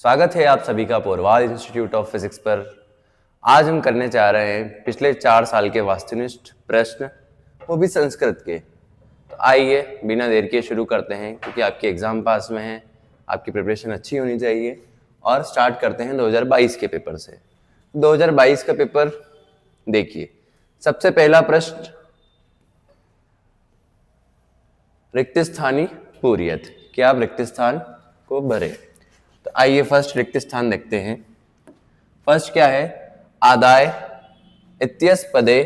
स्वागत है आप सभी का पोरवाल इंस्टीट्यूट ऑफ फिजिक्स पर। आज हम करने जा रहे हैं पिछले 4 साल के वस्तुनिष्ठ प्रश्न, वो भी संस्कृत के। तो आइए बिना देर के शुरू करते हैं, क्योंकि आपके एग्जाम पास में है, आपकी प्रिपरेशन अच्छी होनी चाहिए। और स्टार्ट करते हैं 2022 के पेपर से। 2022 का पेपर देखिए, सबसे पहला प्रश्न रिक्त स्थानी पूर्यत, कि आप रिक्त स्थान को भरे। तो आइए फर्स्ट रिक्त स्थान देखते हैं। फर्स्ट क्या है, आदाय इत्यस पदे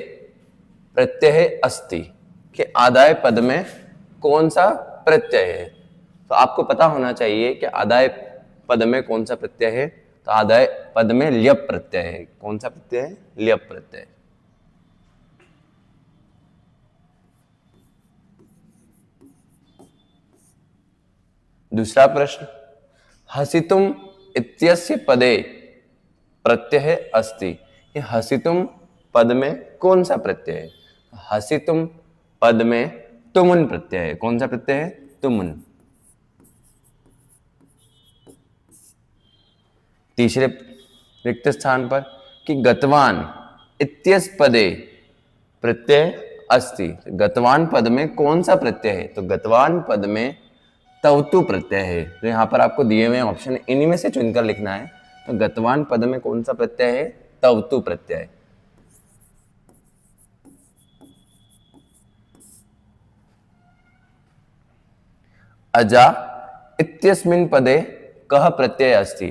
प्रत्यय अस्ति, कि आदाय पद में कौन सा प्रत्यय है। तो आपको पता होना चाहिए कि आदाय पद में कौन सा प्रत्यय है। तो आदाय पद में ल्यप प्रत्यय है। कौन सा प्रत्यय है? ल्यप प्रत्यय। दूसरा प्रश्न, हसितुम इत्यस्य पदे प्रत्यय अस्ति, ये हसितुम पद में कौन सा प्रत्यय है? हसितुम पद में तुमुन प्रत्यय है। कौन सा प्रत्यय है? तुमुन। तीसरे रिक्त स्थान पर कि गतवान इत्यस पदे प्रत्यय अस्ति, गतवान पद में कौन सा प्रत्यय है? तो गतवान पद में तवतु प्रत्यय है। तो यहां पर आपको दिए हुए ऑप्शन इन्हीं में से चुनकर लिखना है। तो गतवान पद में कौन सा प्रत्यय है? तवतु प्रत्यय। अजा इत्यस्मिन् पदे कह प्रत्यय अस्ति,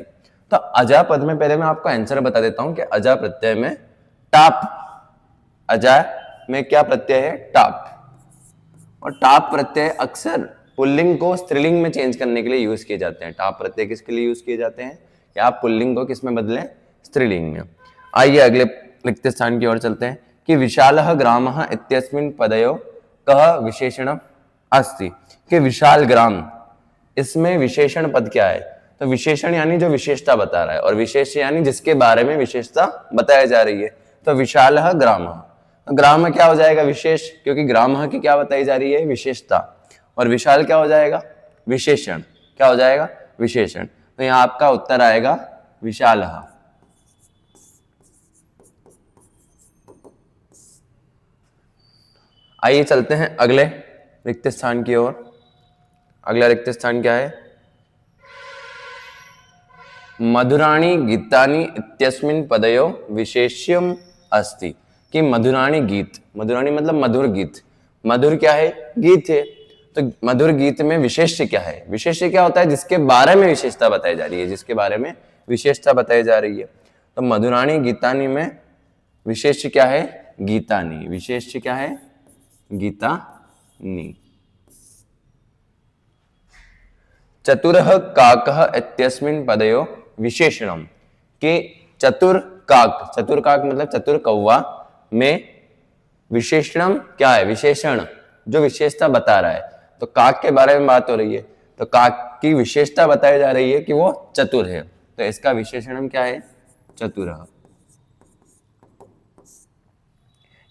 तो अजा पद में पहले मैं आपको आंसर बता देता हूं कि अजा प्रत्यय में टाप, अजा में क्या प्रत्यय है? टाप। और टाप प्रत्यय अक्सर पुल्लिंग को स्त्रीलिंग में चेंज करने के लिए यूज किए जाते हैं। टाप प्रत्यय किसके लिए यूज किए जाते हैं कि आप पुल्लिंग को किस में बदलें? स्त्रीलिंग में। आइए अगले रिक्त स्थान की ओर चलते हैं कि विशालः ग्रामः इत्यस्मिन् पदयो कह विशेषणम् अस्ति, कि विशाल ग्राम, इसमें विशेषण पद क्या है? तो विशेषण यानी जो विशेषता बता रहा है, और विशेष यानी जिसके बारे में विशेषता बताई जा रही है। तो विशालः ग्रामः, ग्राम क्या हो जाएगा? विशेष, क्योंकि ग्राम की क्या बताई जा रही है? विशेषता। और विशाल क्या हो जाएगा? विशेषण। क्या हो जाएगा? विशेषण। तो यहां आपका उत्तर आएगा विशालः। आइए चलते हैं अगले रिक्त स्थान की ओर। अगला रिक्त स्थान क्या है? मधुराणी गीतानि इत्यस्मिन् पदयो विशेष्यम अस्ति, कि मधुराणी गीत, मधुराणी मतलब मधुर गीत, मधुर क्या है? गीत है। तो मधुर गीत में विशेष्य क्या है? विशेष्य क्या होता है? जिसके बारे में विशेषता बताई जा रही है, जिसके बारे में विशेषता बताई जा रही है। तो मधुराणी गीतानी में विशेष्य क्या है? गीतानी। विशेष्य क्या है? गीतानी। चतुरः काकः इत्यस्मिन् पदयो विशेषणम, के चतुर काक, चतुर काक मतलब चतुर कौवा में विशेषणम क्या है? विशेषण, जो विशेषता बता रहा है। तो काक के बारे में बात हो रही है, तो काक की विशेषता बताई जा रही है कि वो चतुर है। तो इसका विशेषणम क्या है? चतुरः।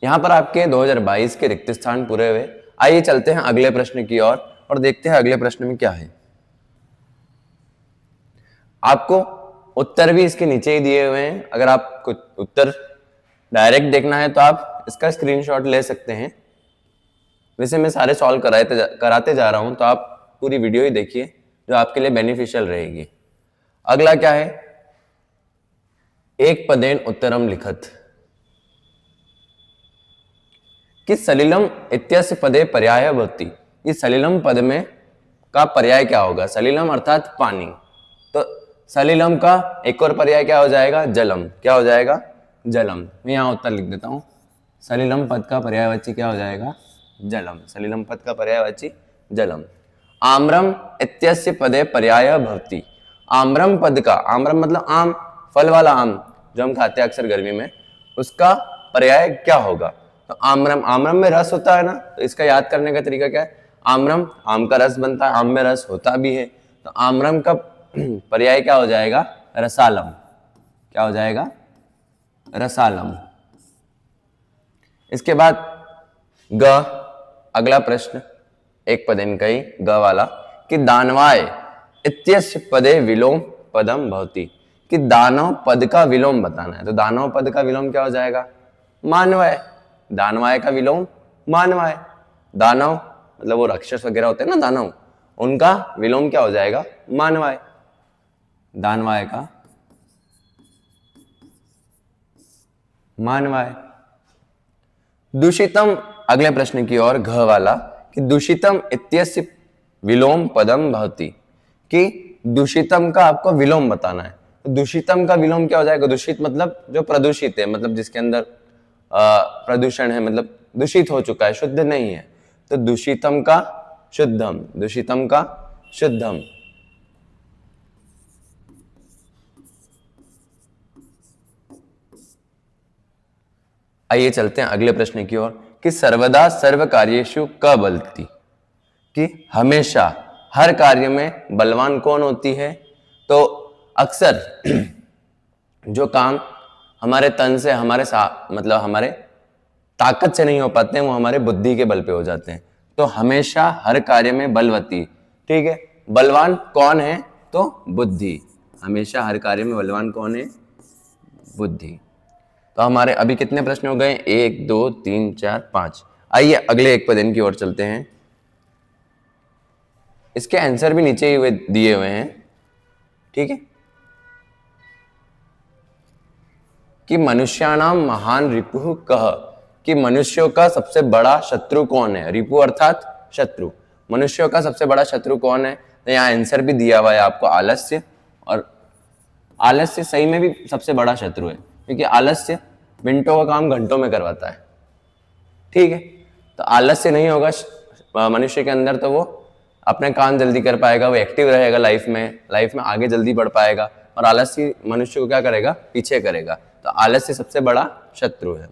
यहां पर आपके 2022 के रिक्त स्थान पूरे हुए। आइए चलते हैं अगले प्रश्न की ओर और देखते हैं अगले प्रश्न में क्या है। आपको उत्तर भी इसके नीचे ही दिए हुए हैं। अगर आपको उत्तर डायरेक्ट देखना है तो आप इसका स्क्रीनशॉट ले सकते हैं। वैसे मैं सारे सॉल्व कराते जा रहा हूं, तो आप पूरी वीडियो ही देखिए, जो आपके लिए बेनिफिशियल रहेगी। अगला क्या है? एक पदेन उत्तरम लिखत, कि सलिलम इत्यस्य पदे पर्याय भवति, इस सलिलम पद में का पर्याय क्या होगा? सलिलम अर्थात पानी। तो सलिलम का एक और पर्याय क्या हो जाएगा? जलम। क्या हो जाएगा? जलम। मैं यहां उत्तर लिख देता हूं। सलिलम पद का पर्यायवाची क्या हो जाएगा? जलम। सलिलम पद का पर्यायवाची जलम। आम्रम इत्यस्य पदे पर्याय भवति, आम्रम पद का, आम्रम मतलब आम, फल वाला आम जो हम खाते हैं अक्सर गर्मी में, उसका पर्याय क्या होगा? तो आम्रम, आम्रम में रस होता है ना, तो इसका याद करने का तरीका क्या है? आम्रम, आम का रस बनता है, आम में रस होता भी है। तो आम्रम का पर्याय क्या हो जाएगा? रसालम। क्या हो जाएगा? रसालम। इसके बाद ग, अगला प्रश्न एक पदेन कई ग वाला, कि दानवाय इत्यस्य पदे विलोम पदम भवति, कि दानव पद का विलोम बताना है। तो दानव पद का विलोम क्या हो जाएगा? मानवय। दानवाय का विलोम मानवाय। दानव मतलब वो राक्षस वगैरह होते हैं ना दानव, उनका विलोम क्या हो जाएगा? मानवाय। दानवाय का मानवाय। दूषितम, अगले प्रश्न की ओर, घ वाला, कि दूषितम इत्यस्य विलोम पदम भवति, कि दूषितम का आपको विलोम बताना है। तो दूषितम का विलोम क्या हो जाएगा? दूषित मतलब जो प्रदूषित है, मतलब जिसके अंदर प्रदूषण है, मतलब दूषित हो चुका है, शुद्ध नहीं है। तो दूषितम का शुद्धम, दूषितम का शुद्धम। आइए चलते हैं अगले प्रश्न की ओर, कि सर्वदा सर्व कार्येषु क बलती, कि हमेशा हर कार्य में बलवान कौन होती है? तो अक्सर जो काम हमारे तन से, हमारे मतलब हमारे ताकत से नहीं हो पाते हैं, वो हमारे बुद्धि के बल पे हो जाते हैं। तो हमेशा हर कार्य में बलवती, ठीक है। बलवान कौन है? तो बुद्धि। हमेशा हर कार्य में बलवान कौन है? बुद्धि। तो हमारे अभी कितने प्रश्न हो गए? 1 2 3 4 5। आइए अगले एक पद की ओर चलते हैं। इसके आंसर भी नीचे ही दिए हुए हैं, ठीक है। कि मनुष्याणाम महान रिपुः कः, कि मनुष्यों का सबसे बड़ा शत्रु कौन है? रिपु अर्थात शत्रु। मनुष्यों का सबसे बड़ा शत्रु कौन है? तो यहाँ आंसर भी दिया हुआ है आपको, आलस्य। और आलस्य सही में भी सबसे बड़ा शत्रु है, क्योंकि आलस्य मिनटों का काम घंटों में करवाता है, ठीक है। तो आलस्य नहीं होगा मनुष्य के अंदर, तो वो अपने काम जल्दी कर पाएगा, वो एक्टिव रहेगा लाइफ में आगे जल्दी बढ़ पाएगा। और आलस्य मनुष्य को क्या करेगा? पीछे करेगा। तो आलस्य सबसे बड़ा शत्रु है।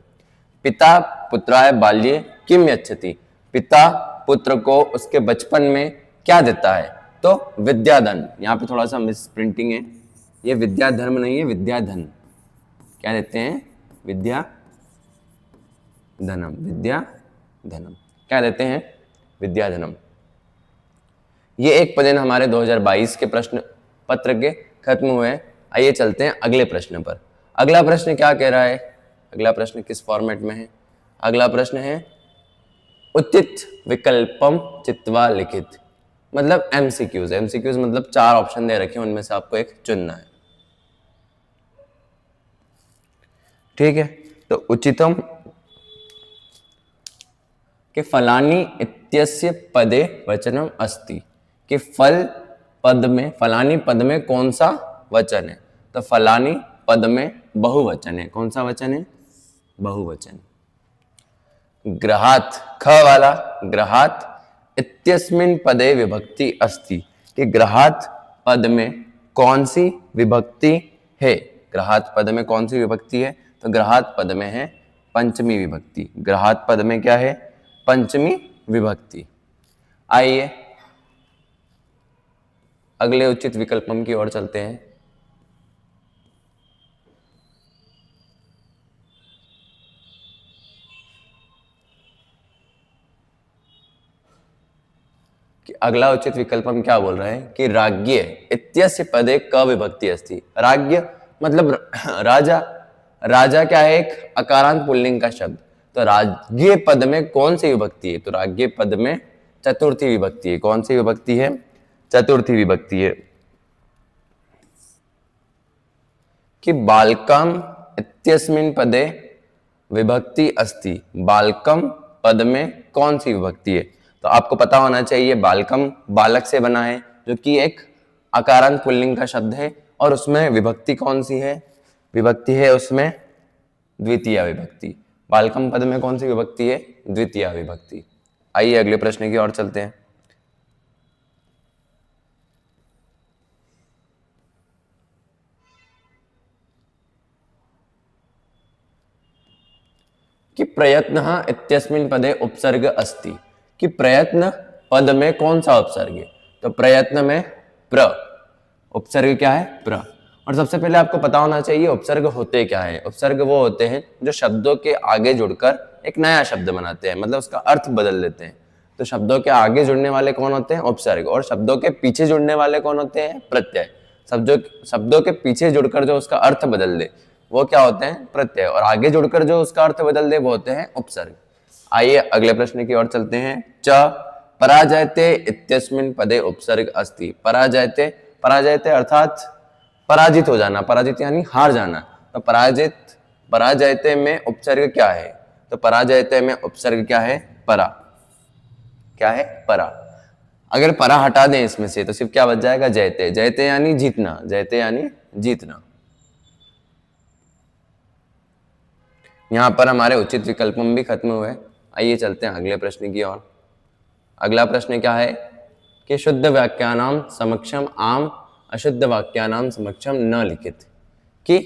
पिता पुत्राय बाल्ये किम यच्छति, पिता पुत्र को उसके बचपन में क्या देता है? तो विद्याधन। यहाँ पे थोड़ा सा मिस प्रिंटिंग है, ये विद्या धर्म नहीं है, विद्याधन। क्या देते हैं? विद्या धनम, विद्या धनम। क्या देते हैं? विद्या धनम। ये एक पदेन हमारे 2022 के प्रश्न पत्र के खत्म हुए। आइए चलते हैं अगले प्रश्न पर। अगला प्रश्न क्या कह रहा है? अगला प्रश्न किस फॉर्मेट में है? अगला प्रश्न है उचित विकल्पम चित्वा लिखित, मतलब एमसीक्यूज। एमसीक्यूज मतलब 4 ऑप्शन दे रखे हैं, उनमें से आपको एक चुनना है, ठीक है। तो उचितम कि फलानी इत्यस्य पदे वचनम अस्ति, कि फल पद में, फलानी पद में कौन सा वचन है? तो फलानी पद में बहुवचन है। कौन सा वचन है? बहुवचन। ग्रहात, ख वाला, ग्रहात इत्यस्मिन् पदे विभक्ति अस्ति, कि ग्रहात पद में कौन सी विभक्ति है? ग्रहात पद में कौन सी विभक्ति है? तो ग्रहात पद में है पंचमी विभक्ति। ग्रहात पद में क्या है? पंचमी विभक्ति। आइए अगले उचित विकल्पम की ओर चलते हैं। कि अगला उचित विकल्पम क्या बोल रहे हैं? कि राज्ञ इत्यस्य पदे क विभक्ति अस्ति। राज्ञ मतलब राजा। राजा क्या है? एक अकारांत पुल्लिंग का शब्द। तो राज्ञ पद में कौन सी विभक्ति है? तो राज्ञ पद में चतुर्थी विभक्ति है। कौन सी विभक्ति है? चतुर्थी विभक्ति है। कि बालकम इत्यस्मिन् पदे विभक्ति अस्ति। बालकम पद में कौन सी विभक्ति है? तो आपको पता होना चाहिए, बालकम बालक से बना है, जो कि एक अकारांत पुल्लिंग का शब्द है। और उसमें विभक्ति कौन सी है? विभक्ति है उसमें द्वितीय विभक्ति। बालकम पद में कौन सी विभक्ति है? द्वितीय विभक्ति। आइए अगले प्रश्न की ओर चलते हैं। कि प्रयत्न इत्यस्मिन् पदे उपसर्ग अस्ति, कि प्रयत्न पद में कौन सा उपसर्ग है? तो प्रयत्न में प्र, उपसर्ग क्या है? प्र। और सबसे पहले आपको पता होना चाहिए उपसर्ग होते क्या है। उपसर्ग वो होते हैं जो शब्दों के आगे जुड़कर एक नया शब्द बनाते हैं, मतलब उसका अर्थ बदल देते हैं। तो शब्दों के आगे जुड़ने वाले कौन होते हैं? उपसर्ग। और शब्दों के पीछे जुड़ने वाले कौन होते हैं? प्रत्यय। शब्दों के पीछे जुड़कर जो उसका अर्थ बदल दे वो क्या होते हैं? प्रत्यय। और आगे जुड़कर जो उसका अर्थ बदल दे वो होते हैं उपसर्ग। आइए अगले प्रश्न की ओर चलते हैं। च पराजयते इत्यस्मिन् पदे उपसर्ग अस्ति। पराजयते, पराजयते अर्थात पराजित हो जाना, पराजित यानी हार जाना। तो पराजयते में उपसर्ग क्या है? तो पराजयते में उपसर्ग क्या है? परा। क्या है? परा। अगर परा हटा दें इसमें से तो सिर्फ क्या बच जाएगा? जयते। जयते यानी जीतना, जयते यानी जीतना। यहां पर हमारे उचित विकल्पम भी खत्म हुए। आइए चलते हैं अगले प्रश्न की ओर। अगला प्रश्न क्या है कि शुद्ध वाक्यानाम समक्षम आम, अशुद्ध वाक्यानाम समक्षम न लिखित। कि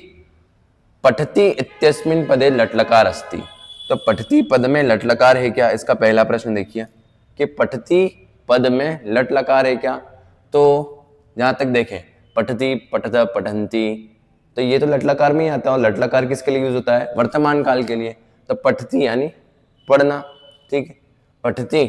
पठति इत्यस्मिन् पदे लट्लकार अस्ति। तो पठति पद में लट्लकार है क्या? इसका पहला प्रश्न देखिए कि पठति पद में लट्लकार है क्या? तो जहां तक देखें पठति, पठत, पठन्ति, तो ये तो लट्लकार में ही आता है। और लट्लकार किसके लिए यूज होता है? वर्तमान काल के लिए। तो पठति यानी पढ़ना, ठीक है। पठति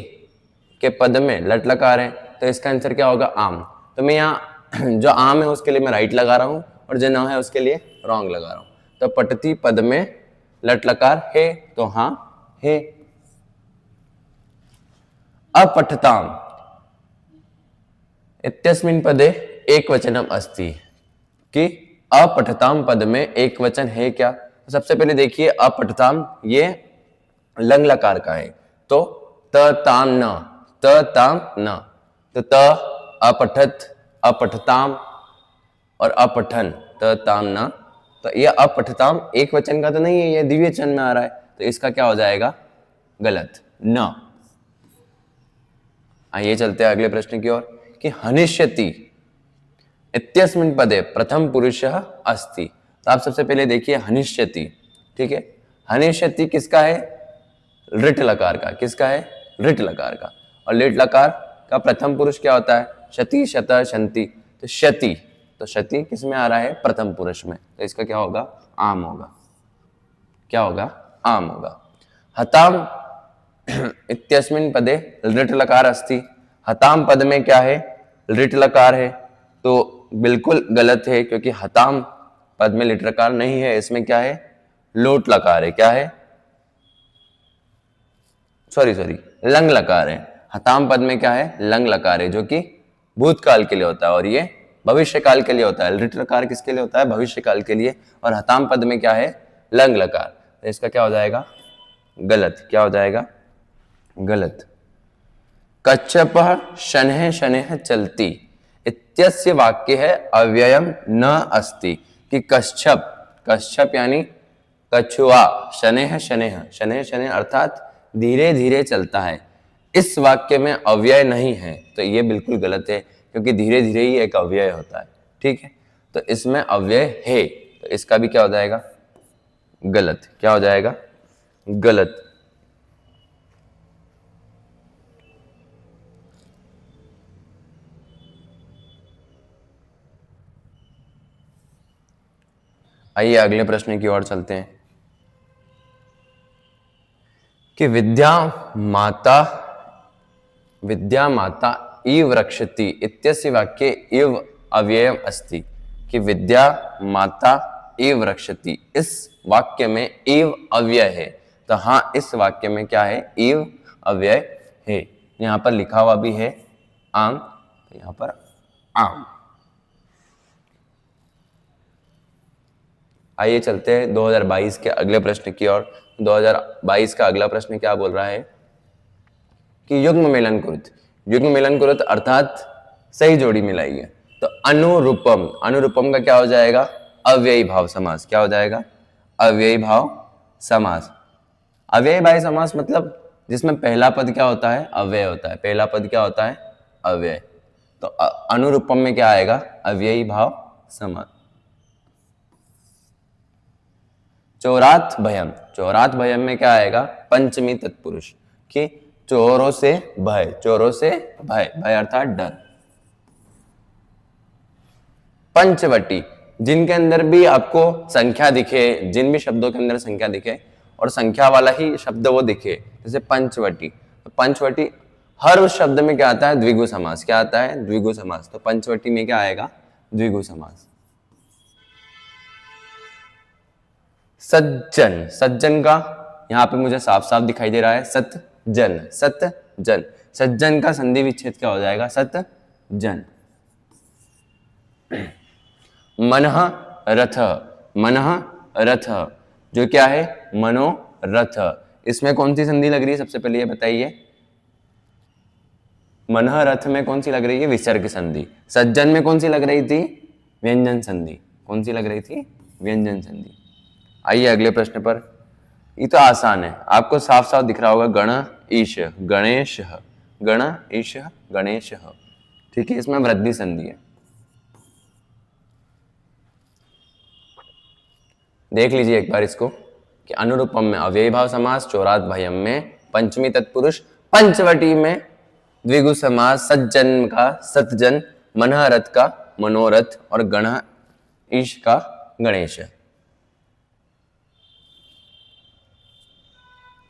के पद में लट्लकार है तो इसका आंसर क्या होगा? आम। तो मैं यहाँ जो आम है उसके लिए मैं राइट लगा रहा हूं और जो न है उसके लिए रॉन्ग लगा रहा हूं। तो पठति पद में लट्लकार है तो हाँ है। अपठताम इत्यस्मिन् पदे एक वचनम अस्ति। कि अपठताम पद में एक वचन है क्या? तो सबसे पहले देखिए अपठताम ये लंग लकार का है। तो त ताम न, त ताम न, तो त अपठत, अपठताम और अपठन, त ताम न। तो ये अपठताम एक वचन का तो नहीं है, ये द्विवचन में आ रहा है। तो इसका क्या हो जाएगा? गलत, न। आइए चलते हैं अगले प्रश्न की ओर कि हनिष्यति इत्यस्मिन् पदे प्रथम पुरुषः अस्ति। तो आप सबसे पहले देखिए हनिष्यति, ठीक है। हनिष्यति किसका है? लिट लकार का। किसका है? लिट लकार का। और लिट लकार का प्रथम पुरुष क्या होता है? शति, शत, शंति। तो शति, तो शति किस में आ रहा है? प्रथम पुरुष में। तो इसका क्या होगा? आम होगा। क्या होगा? आम होगा। हताम इत्यस्मिन् पदे लिट लकार अस्ति। हताम पद में क्या है? लिट लकार है। तो बिल्कुल गलत है क्योंकि हताम पद में लिट लकार नहीं है। इसमें क्या है? लोट लकार है। क्या है? सॉरी लंग लकार है। हताम पद में क्या है? लंग लकार है जो कि भूतकाल के लिए होता है और ये भविष्य काल के लिए होता है। लिट लकार किसके लिए होता है? भविष्य काल के लिए। और हताम पद में क्या है? लंग लकार। तो इसका क्या हो जाएगा? गलत। क्या हो जाएगा? गलत। कच्छपः शनैः शनैः चलति इत्यस्य वाक्य है अव्ययम न अस्ति। कि कच्छप, कच्छप यानी कछुआ, शनैः शनैः, शनैः शनैः अर्थात धीरे धीरे चलता है, इस वाक्य में अव्यय नहीं है। तो ये बिल्कुल गलत है क्योंकि धीरे धीरे ही एक अव्यय होता है, ठीक है। तो इसमें अव्यय है तो इसका भी क्या हो जाएगा? गलत। क्या हो जाएगा? गलत। आइए अगले प्रश्न की ओर चलते हैं कि विद्या माता इव रक्षति इत्यस्य वाक्ये इव अव्ययम अस्ति। कि विद्या माता इव रक्षति, इस वाक्य में इव अव्यय है। तो हाँ, इस वाक्य में क्या है? इव अव्यय है। यहां पर लिखा हुआ भी है आम, तो यहां पर आम। आइए चलते हैं 2022 के अगले प्रश्न की ओर। 2022 का अगला प्रश्न क्या बोल रहा है कि युग्म मेलन कुरुत। युग्म मेलन कुरुत अर्थात सही जोड़ी मिलाइए। तो अनुरूपम, अनुरूपम का क्या हो जाएगा? अव्ययी भाव समास। क्या हो जाएगा? अव्ययी भाव समास। अव्ययी भाव समास मतलब जिसमें पहला पद क्या होता है? अव्यय होता है। पहला पद क्या होता है? अव्यय। तो अनुरूपम में क्या आएगा? अव्ययी भाव समास। चोरात भयम, चोरात भयम में क्या आएगा? पंचमी तत्पुरुष। कि चोरों से भय, चोरों से भय, भय अर्थात डर। पंचवटी, जिनके अंदर भी आपको संख्या दिखे, जिन भी शब्दों के अंदर संख्या दिखे और संख्या वाला ही शब्द वो दिखे, जैसे पंचवटी। तो पंचवटी हर उस शब्द में क्या आता है? द्विगु समास। क्या आता है? द्विगु समास। तो पंचवटी में क्या आएगा? द्विगु समास। सज्जन, सज्जन का यहां पे मुझे साफ साफ दिखाई दे रहा है सतजन, सतजन। सज्जन का संधि विच्छेद क्या हो जाएगा? सतजन। मनः रथ, मनः रथ जो क्या है? मनोरथ। इसमें कौन सी संधि लग रही है सबसे पहले ये बताइए? मनः रथ में कौन सी लग रही है? विसर्ग संधि। सज्जन में कौन सी लग रही थी? व्यंजन संधि। कौन सी लग रही थी? व्यंजन संधि। आइए अगले प्रश्न पर। ये तो आसान है, आपको साफ साफ दिख रहा होगा। गण ईश गणेश, गण ईश गणेश, ठीक है। इसमें वृद्धि संधि है। देख लीजिए एक बार इसको कि अनुरूपम में अव्ययी भाव समास, चौरात भयम में पंचमी तत्पुरुष, पंचवटी में द्विगु समास, सज्जन का सतजन, मनः रथ का मनोरथ और गण ईश का गणेश।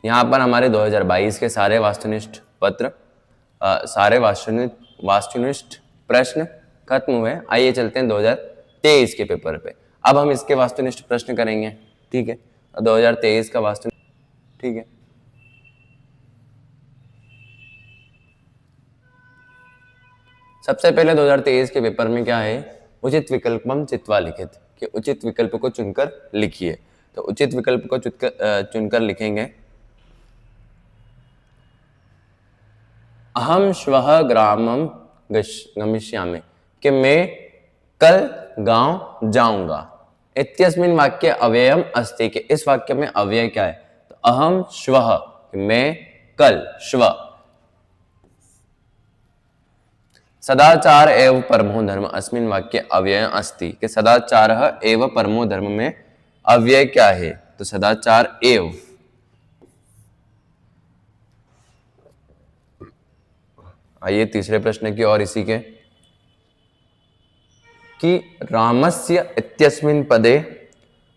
यहां पर हमारे 2022 के सारे वास्तुनिष्ठ पत्र, सारे वास्तुनिष्ठ प्रश्न खत्म हुए। आइए चलते हैं 2023 के पेपर पे। अब हम इसके वास्तुनिष्ठ प्रश्न करेंगे, ठीक है। 2023 का वास्तु, ठीक है। सबसे पहले 2023 के पेपर में क्या है? उचित विकल्पम चित्वा लिखित, कि उचित विकल्प को चुनकर लिखिए। तो उचित विकल्प को चुनकर लिखेंगे। अहम श्वः ग्रामम गमिष्यामि, कि मैं कल गांव जाऊंगा। इत्यस्मिन् वाक्य अव्ययम अस्ति, कि इस वाक्य में अव्यय क्या है? तो अहम श्वः, मैं कल, श्व। सदाचार एव परमो धर्म अस्मिन् वाक्य अव्यय अस्ति, कि सदाचार एव परमो धर्म में अव्यय क्या है? तो सदाचार एव। आइए तीसरे प्रश्न की और इसी के, कि रामस्य इत्यस्मिन् पदे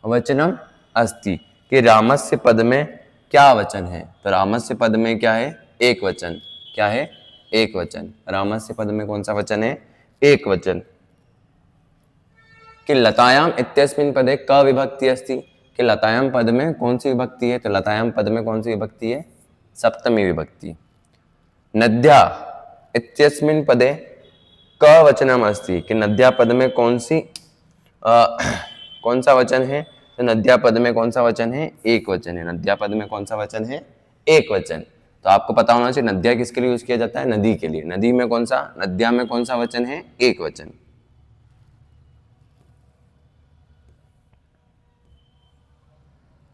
वचनम अस्ति, कि रामस्य पद में क्या वचन है? तो रामस्य पद में क्या है? एक वचन। क्या है? एक वचन। रामस्य पद में कौन सा वचन है? एक वचन। कि लतायाम इत्यस्मिन् पदे क विभक्ति अस्ति, कि लतायाम पद में कौन सी विभक्ति है? तो लतायाम पद में कौन सी विभक्ति है? सप्तमी विभक्ति। नद्या इत्यस्मिन् पदे क वचनम अस्ति, कि नद्या पद में कौन सा वचन है? तो नद्या पद में कौन सा वचन है? एक वचन है। नद्या पद में कौन सा वचन है? एक वचन। तो आपको पता होना चाहिए नद्या किसके लिए यूज किया जाता है? नदी के लिए। नदी में कौन सा, नद्या में कौन सा वचन है? एक वचन।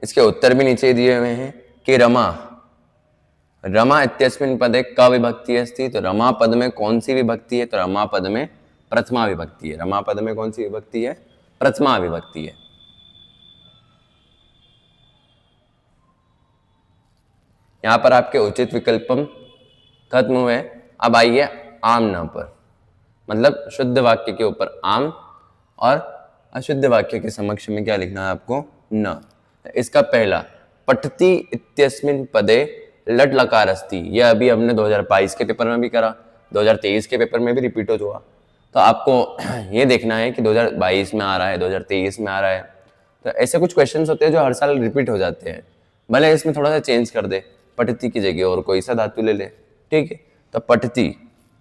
इसके उत्तर भी नीचे दिए हुए हैं, कि रमा, रमा इत्यस्मिन् पदे क विभक्ति अस्ति, तो रमा पद में कौन सी विभक्ति है? तो रमा पद में प्रथमा विभक्ति है। रमा पद में कौन सी विभक्ति है? प्रथमा विभक्ति है। यहां पर आपके उचित विकल्पम खत्म हुए। अब आइए आम न पर, मतलब शुद्ध वाक्य के ऊपर आम और अशुद्ध वाक्य के समक्ष में क्या लिखना है आपको? न। इसका पहला, पठति इत्यस्मिन् पदे लट लकार अस्ति, यह अभी हमने 2022 के पेपर में भी करा, 2023 के पेपर में भी रिपीट हुआ। तो आपको ये देखना है कि 2022 में आ रहा है, 2023 में आ रहा है। तो ऐसे कुछ क्वेश्चंस होते हैं जो हर साल रिपीट हो जाते हैं। भले इसमें थोड़ा सा चेंज कर दे, पठति की जगह और कोई सा धातु ले ले, ठीक है। तो पठति,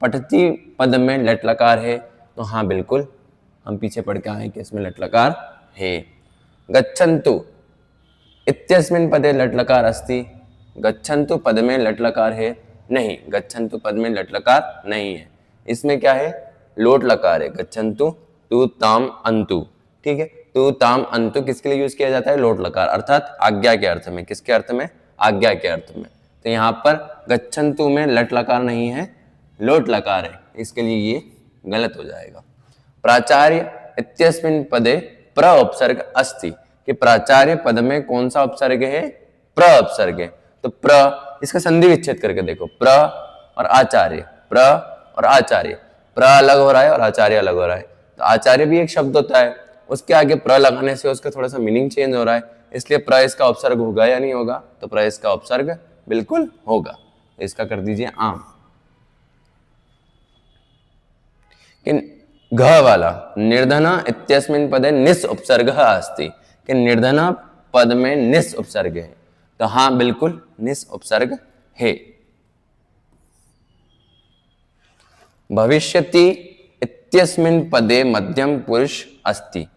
पठति पद में लट लकार है, तो हाँ बिल्कुल हम पीछे पढ़ के आए कि इसमें लट लकार है। गच्छन्तु इत्यस्मिन् पदे लट लकार अस्ति, गच्छन्तु पद में लट लकार है? नहीं, गच्छन्तु पद में लट लकार नहीं है। इसमें क्या है? लोट लकार है। गच्छन्तु तु ताम अंतु, ठीक है। तु ताम अंतु किसके लिए यूज किया जाता है? लोट लकार, अर्थात आज्ञा के अर्थ में। किसके अर्थ में? आज्ञा के अर्थ में। तो यहाँ पर गच्छन्तु में लट लकार नहीं है, लोट लकार है, इसके लिए ये गलत हो जाएगा। प्राचार्य इत्यस्मिन् पदे प्र उपसर्ग अस्ति, कि प्राचार्य पद में कौन सा उपसर्ग है? प्र उपसर्ग है। तो प्र, इसका संधि विच्छेद करके देखो, प्र और आचार्य, प्र और आचार्य, प्र अलग हो रहा है और आचार्य अलग हो रहा है। तो आचार्य भी एक शब्द होता है, उसके आगे प्र लगाने से उसका थोड़ा सा मीनिंग चेंज हो रहा है, इसलिए प्र इसका उपसर्ग होगा या नहीं होगा? तो प्र इसका उपसर्ग बिल्कुल होगा। इसका कर दीजिए आम। घ वाला निर्धन इत्यस्मिन् पदे निस उपसर्ग अस्ति कि निर्धन पद में निस उपसर्ग है, तो हाँ बिल्कुल निस उपसर्ग है। भविष्यति इत्यस्मिन् पदे मध्यम पुरुष अस्ति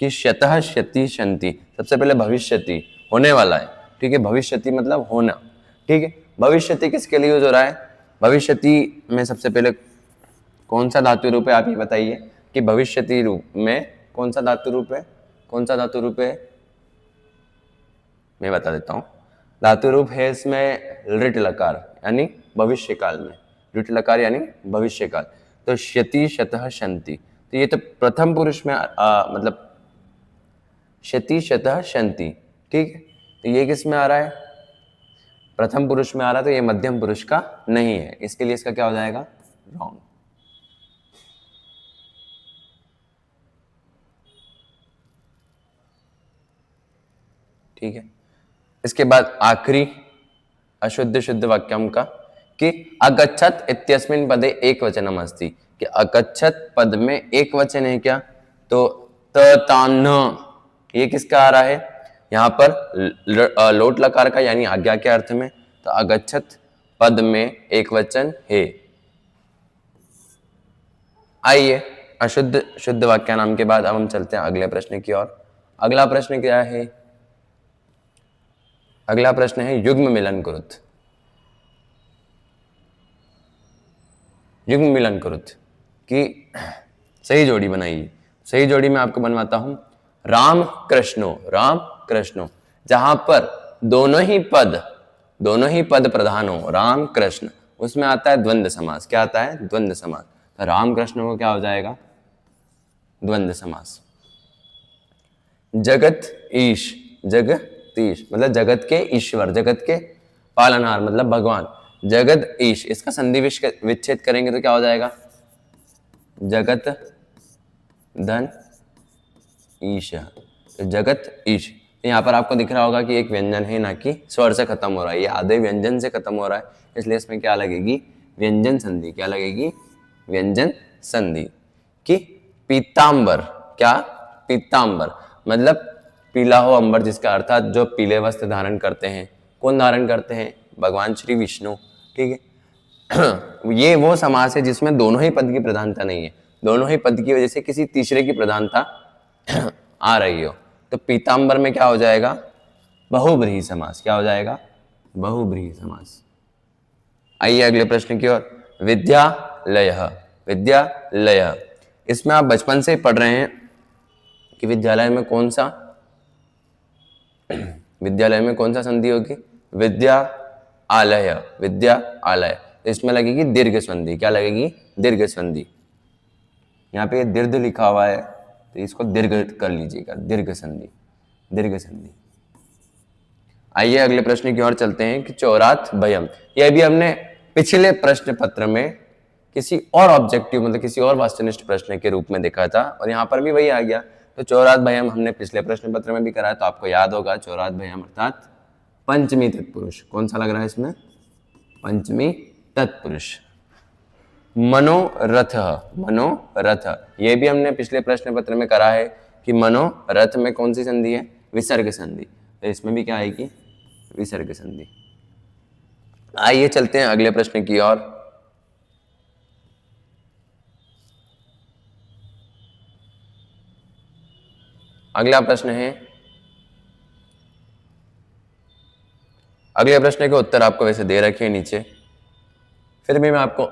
कि शतः शती शन्ति। सबसे पहले भविष्यति होने वाला है, ठीक है, भविष्यति मतलब होना, ठीक है। भविष्यति किसके लिए यूज हो रहा है? भविष्यति में सबसे पहले कौन सा धातु रूप है, आप ये बताइए कि भविष्यति रूप में कौन सा धातु रूप है, कौन सा धातु रूप है? मैं बता देता हूं, धातु रूप है इसमें लिट लकार यानी भविष्य काल में, लिट लकार यानी भविष्य काल। तो शती शतः शन्ति, तो ये तो प्रथम पुरुष में मतलब शती शतः शन्ति, ठीक है। तो ये किस में आ रहा है? प्रथम पुरुष में आ रहा है, तो ये मध्यम पुरुष का नहीं है, इसके लिए इसका क्या हो जाएगा? रॉन्ग। ठीक है। इसके बाद आखिरी अशुद्ध शुद्ध वाक्यम का कि अगच्छत इत्यस्मिन् पदे एक वचनम अस्ति, कि अगच्छत पद में एक वचन है क्या? तो तान्न, ये किसका आ रहा है? यहाँ पर लोट लकार का यानी आज्ञा के अर्थ में, तो अगच्छत पद में एक वचन है। आइए अशुद्ध शुद्ध वाक्य नाम के बाद अब हम चलते हैं अगले प्रश्न की ओर। अगला प्रश्न क्या है? अगला प्रश्न है युग्म मिलन कुरुत। युग्म मिलन कुरुत की सही जोड़ी बनाइए। सही जोड़ी मैं आपको बनवाता हूं, राम कृष्णो, राम कृष्णो, जहां पर दोनों ही पद प्रधान हो, राम कृष्ण, उसमें आता है द्वंद्व समास। क्या आता है? द्वंद्व समास। तो राम कृष्ण को क्या हो जाएगा? द्वंद्व समास। जगत ईश, जगतीश मतलब जगत के ईश्वर, जगत के पालनहार मतलब भगवान, जगत ईश, इसका संधि विच्छेद करेंगे तो क्या हो जाएगा? जगत धन ईश, तो जगत ईश। यहाँ पर आपको दिख रहा होगा कि एक व्यंजन है, ना कि स्वर से खत्म हो रहा है, ये आधे व्यंजन से खत्म हो रहा है, इसलिए इसमें क्या लगेगी? व्यंजन संधि। क्या लगेगी? व्यंजन संधि। कि पीतांबर, क्या? पीतांबर मतलब पीला हो अंबर, जिसका अर्थात जो पीले वस्त्र धारण करते हैं। कौन धारण करते हैं? भगवान श्री विष्णु, ठीक है। ये वो समास है जिसमें दोनों ही पद की प्रधानता नहीं है, दोनों ही पद की वजह से किसी तीसरे की प्रधानता आ रही हो। तो पीतांबर में क्या हो जाएगा? बहुब्रीहि समास। क्या हो जाएगा? बहुब्रीहि समास। आइए अगले प्रश्न की ओर। विद्यालय, विद्यालय, इसमें आप बचपन से ही पढ़ रहे हैं कि विद्यालय में कौन सा विद्यालय में कौन सा संधि होगी? विद्या आलय, विद्या आलय, इसमें लगेगी दीर्घ संधि। क्या लगेगी? दीर्घ संधि। यहाँ पे दीर्घ लिखा हुआ है तो इसको दीर्घ कर लीजिएगा, दीर्घ संधि, दीर्घ संधि। आइए अगले प्रश्न की ओर चलते हैं कि चौरात भयम, यह भी हमने पिछले प्रश्न पत्र में किसी और ऑब्जेक्टिव मतलब किसी और वस्तुनिष्ठ प्रश्न के रूप में देखा था, और यहाँ पर भी वही आ गया। तो चौरात भयम हमने पिछले प्रश्न पत्र में भी कराया, तो आपको याद होगा चौरात भयम अर्थात पंचमी तत्पुरुष। कौन सा लग रहा है इसमें? पंचमी तत्पुरुष। मनोरथ, मनोरथ, ये भी हमने पिछले प्रश्न पत्र में करा है कि मनोरथ में कौन सी संधि है? विसर्ग संधि। तो इसमें भी क्या आएगी? विसर्ग संधि। आइए चलते हैं अगले प्रश्न की ओर। अगला प्रश्न है, अगले प्रश्न के उत्तर आपको वैसे दे रखे हैं नीचे, फिर भी मैं आपको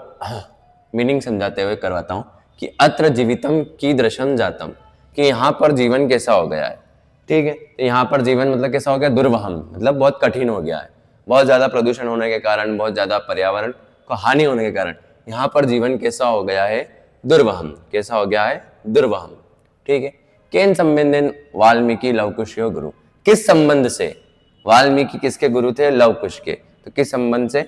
मीनिंग समझाते हुए करवाता हूं कि अत्र जीवितम कीदृशम जातम, कि यहाँ पर जीवन कैसा हो गया है, ठीक है। तो यहाँ पर जीवन मतलब कैसा हो गया? दुर्वहम मतलब बहुत कठिन हो गया है, बहुत ज्यादा प्रदूषण होने के कारण, बहुत ज्यादा पर्यावरण को हानि होने के कारण यहाँ पर जीवन कैसा हो गया है? दुर्वहम। कैसा हो गया है? दुर्वहम, ठीक है। केन संबंधन वाल्मीकि लवकुशयो गुरु, किस संबंध से? वाल्मीकि किसके गुरु थे? लवकुश के। तो किस संबंध से?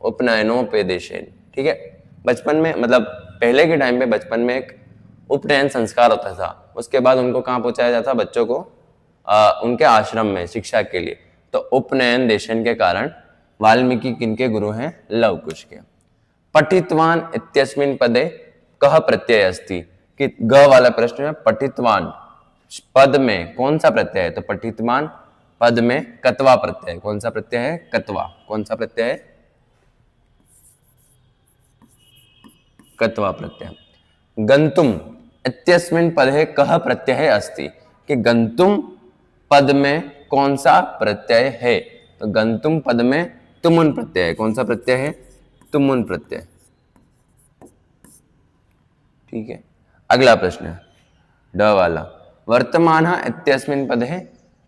उपनयनोपदेशेन, ठीक है। बचपन में मतलब पहले के टाइम पे बचपन में एक उपनयन संस्कार होता था, उसके बाद उनको कहाँ पहुंचाया जाता? बच्चों को उनके आश्रम में शिक्षा के लिए। तो उपनयन देशन के कारण वाल्मीकि किनके गुरु हैं? लवकुश के। पठितवान इत्यस्मिन् पदे कह प्रत्यय अस्ति, कि ग वाला प्रश्न में पठितवान पद में कौन सा प्रत्यय है, तो पठितवान पद में कत्वा प्रत्यय, कौन सा प्रत्यय है, कत्वा, कौन सा प्रत्यय है, कत्वा प्रत्यय। गंतुम इत्यस्मिन् पदे कह प्रत्यय अस्ति, कि गंतुम पद में कौन सा प्रत्यय है, तो गंतुम पद में तुमुन प्रत्यय है, कौन सा प्रत्यय है, तुमुन प्रत्यय। ठीक है, अगला प्रश्न है ड वाला, वर्तमान इत्यस्मिन् पदे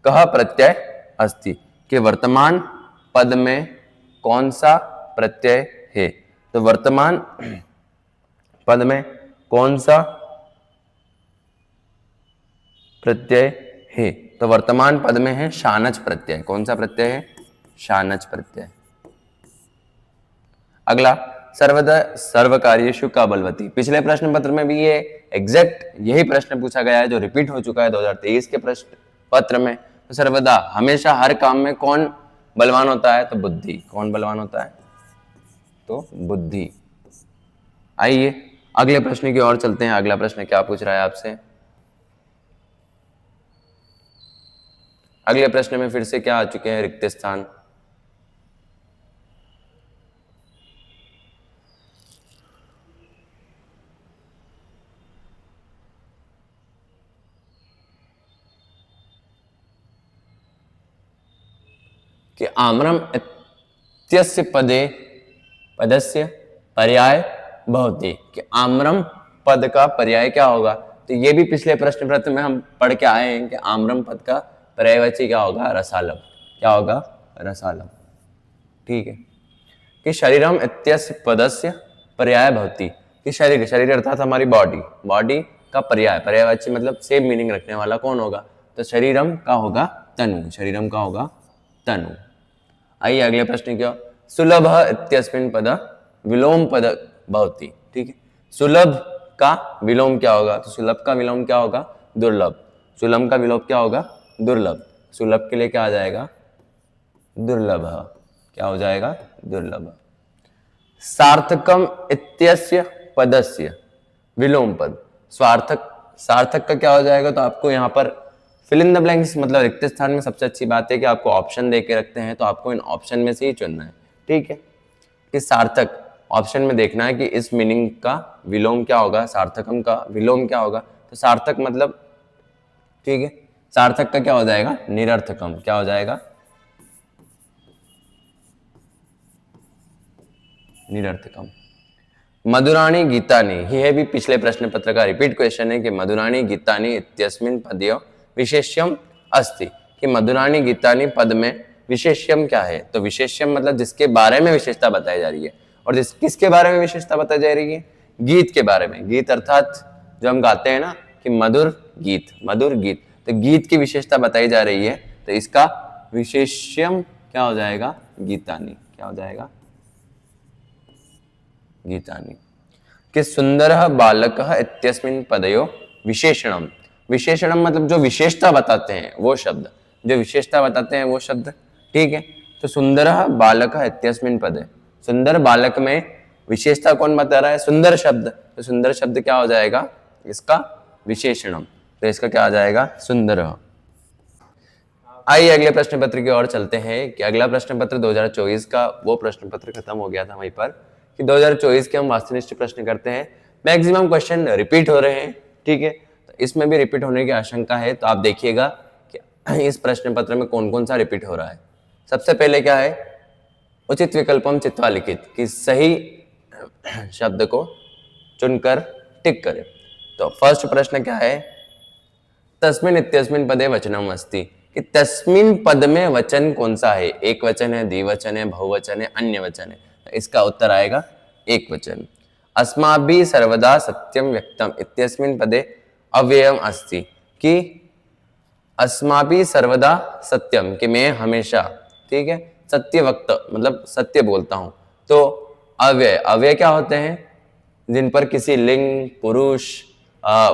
कह प्रत्यय अस्ति, कि वर्तमान पद में कौन सा प्रत्यय है, तो वर्तमान पद में कौन सा प्रत्यय है, तो वर्तमान पद में है शानच प्रत्यय, कौन सा प्रत्यय है, शानच प्रत्यय। अगला, सर्वदा सर्वकार्येषु का बलवती, पिछले प्रश्न पत्र में भी ये एग्जैक्ट यही प्रश्न पूछा गया है जो रिपीट हो चुका है 2023 के प्रश्न पत्र में। तो सर्वदा हमेशा हर काम में कौन बलवान होता है, तो बुद्धि, कौन बलवान होता है, तो बुद्धि। आइए अगले प्रश्न की ओर चलते हैं। अगला प्रश्न क्या पूछ रहा है आपसे, अगले प्रश्न में फिर से क्या आ चुके हैं, रिक्त स्थान। कि आम्रम इत्यस्य पदस्य पर्याय भवति, कि आम्रम पद का पर्याय क्या होगा, तो ये भी पिछले प्रश्न पत्र में हम पढ़ के आए हैं कि आम्रम पद का पर्यायवाची क्या होगा, रसालभ, क्या होगा, रसालभ। ठीक है, कि शरीरम इत्यस्य पदस्य पर्याय भवति, कि शरीर, शरीर अर्थात हमारी बॉडी, बॉडी का पर्याय, पर्यायवाची मतलब सेम मीनिंग रखने वाला कौन होगा, तो शरीरम का होगा तनु, शरीरम का होगा तनु। आइए अगले प्रश्न क्या, सुलभ इत्यस्मिन् पद विलोम पद भवति। ठीक है, सुलभ का विलोम क्या होगा, तो सुलभ का विलोम क्या होगा, दुर्लभ, सुलभ का विलोम क्या होगा, दुर्लभ, सुलभ के लिए क्या आ जाएगा, दुर्लभ, क्या हो जाएगा, दुर्लभ। सार्थकम इत्यस्य पदस्य विलोम पद, स्वार्थक, सार्थक का क्या हो जाएगा, तो आपको यहाँ पर फिल इन द ब्लैंक्स, मतलब रिक्त स्थान में सबसे अच्छी बात है कि आपको ऑप्शन दे के रखते हैं, तो आपको इन ऑप्शन में से ही चुनना है। ठीक है, कि सार्थक ऑप्शन में देखना है कि इस मीनिंग का विलोम क्या होगा, सार्थकम का विलोम क्या होगा, तो सार्थक मतलब, ठीक है, सार्थक का क्या हो जाएगा, निरर्थकम, क्या हो जाएगा, निरर्थकम। मधुराणी गीतानि, यह भी पिछले प्रश्न पत्र का रिपीट क्वेश्चन है कि मधुराणी गीतानि इत्यस्मिन् पदयो विशेष्यम अस्ति, कि मधुराणी गीतानि पद में विशेष्यम क्या है, तो विशेष्यम मतलब जिसके बारे में विशेषता बताई जा रही है, और किसके बारे में विशेषता बताई जा रही है, गीत के बारे में। गीत अर्थात जो हम गाते हैं ना कि मधुर गीत, मधुर गीत, तो गीत की विशेषता बताई जा रही है, तो इसका विशेष्यम क्या हो जाएगा, गीतानि, क्या हो जाएगा, गीतानि। कि सुंदरः बालकः इत्यस्मिन् पदयो विशेषणम, विशेषणम मतलब जो विशेषता बताते हैं वो शब्द, जो विशेषता बताते हैं वो शब्द। ठीक है, तो सुंदरः बालकः इत्यस्मिन् पदे, सुंदर बालक में विशेषता कौन बता रहा है, सुंदर शब्द, तो सुंदर शब्द क्या हो जाएगा, इसका विशेषणम, तो इसका क्या आ जाएगा, सुंदरः। आइए अगले प्रश्न पत्र की ओर चलते हैं कि अगला प्रश्न पत्र 2024 का वो प्रश्न पत्र खत्म हो गया था वहीं पर, कि 2024 के हम वास्तुनिष्ठ प्रश्न करते हैं, मैक्सिमम क्वेश्चन रिपीट हो रहे हैं। ठीक है, तो इसमें भी रिपीट होने की आशंका है, तो आप देखिएगा कि इस प्रश्न पत्र में कौन कौन सा रिपीट हो रहा है। सबसे पहले क्या है, उचित विकल्पम चित्वा लिखित, कि सही शब्द को चुनकर टिक करें। तो फर्स्ट प्रश्न क्या है, तस्मिन इत्यस्मिन पदे वचनम अस्ति, कि तस्मिन पद में वचन कौन सा है, एक वचन है, द्विवचन है, बहुवचन है, अन्य वचन है, तो इसका उत्तर आएगा एक वचन। अस्माभिः सर्वदा सत्यम व्यक्तम इत्यस्मिन पदे अव्ययम अस्ति, कि अस्माभिः सर्वदा सत्यम, कि मैं हमेशा, ठीक है, सत्य वक्त मतलब सत्य बोलता हूं, तो अव्यय, अव्यय क्या होते हैं, जिन पर किसी लिंग, पुरुष,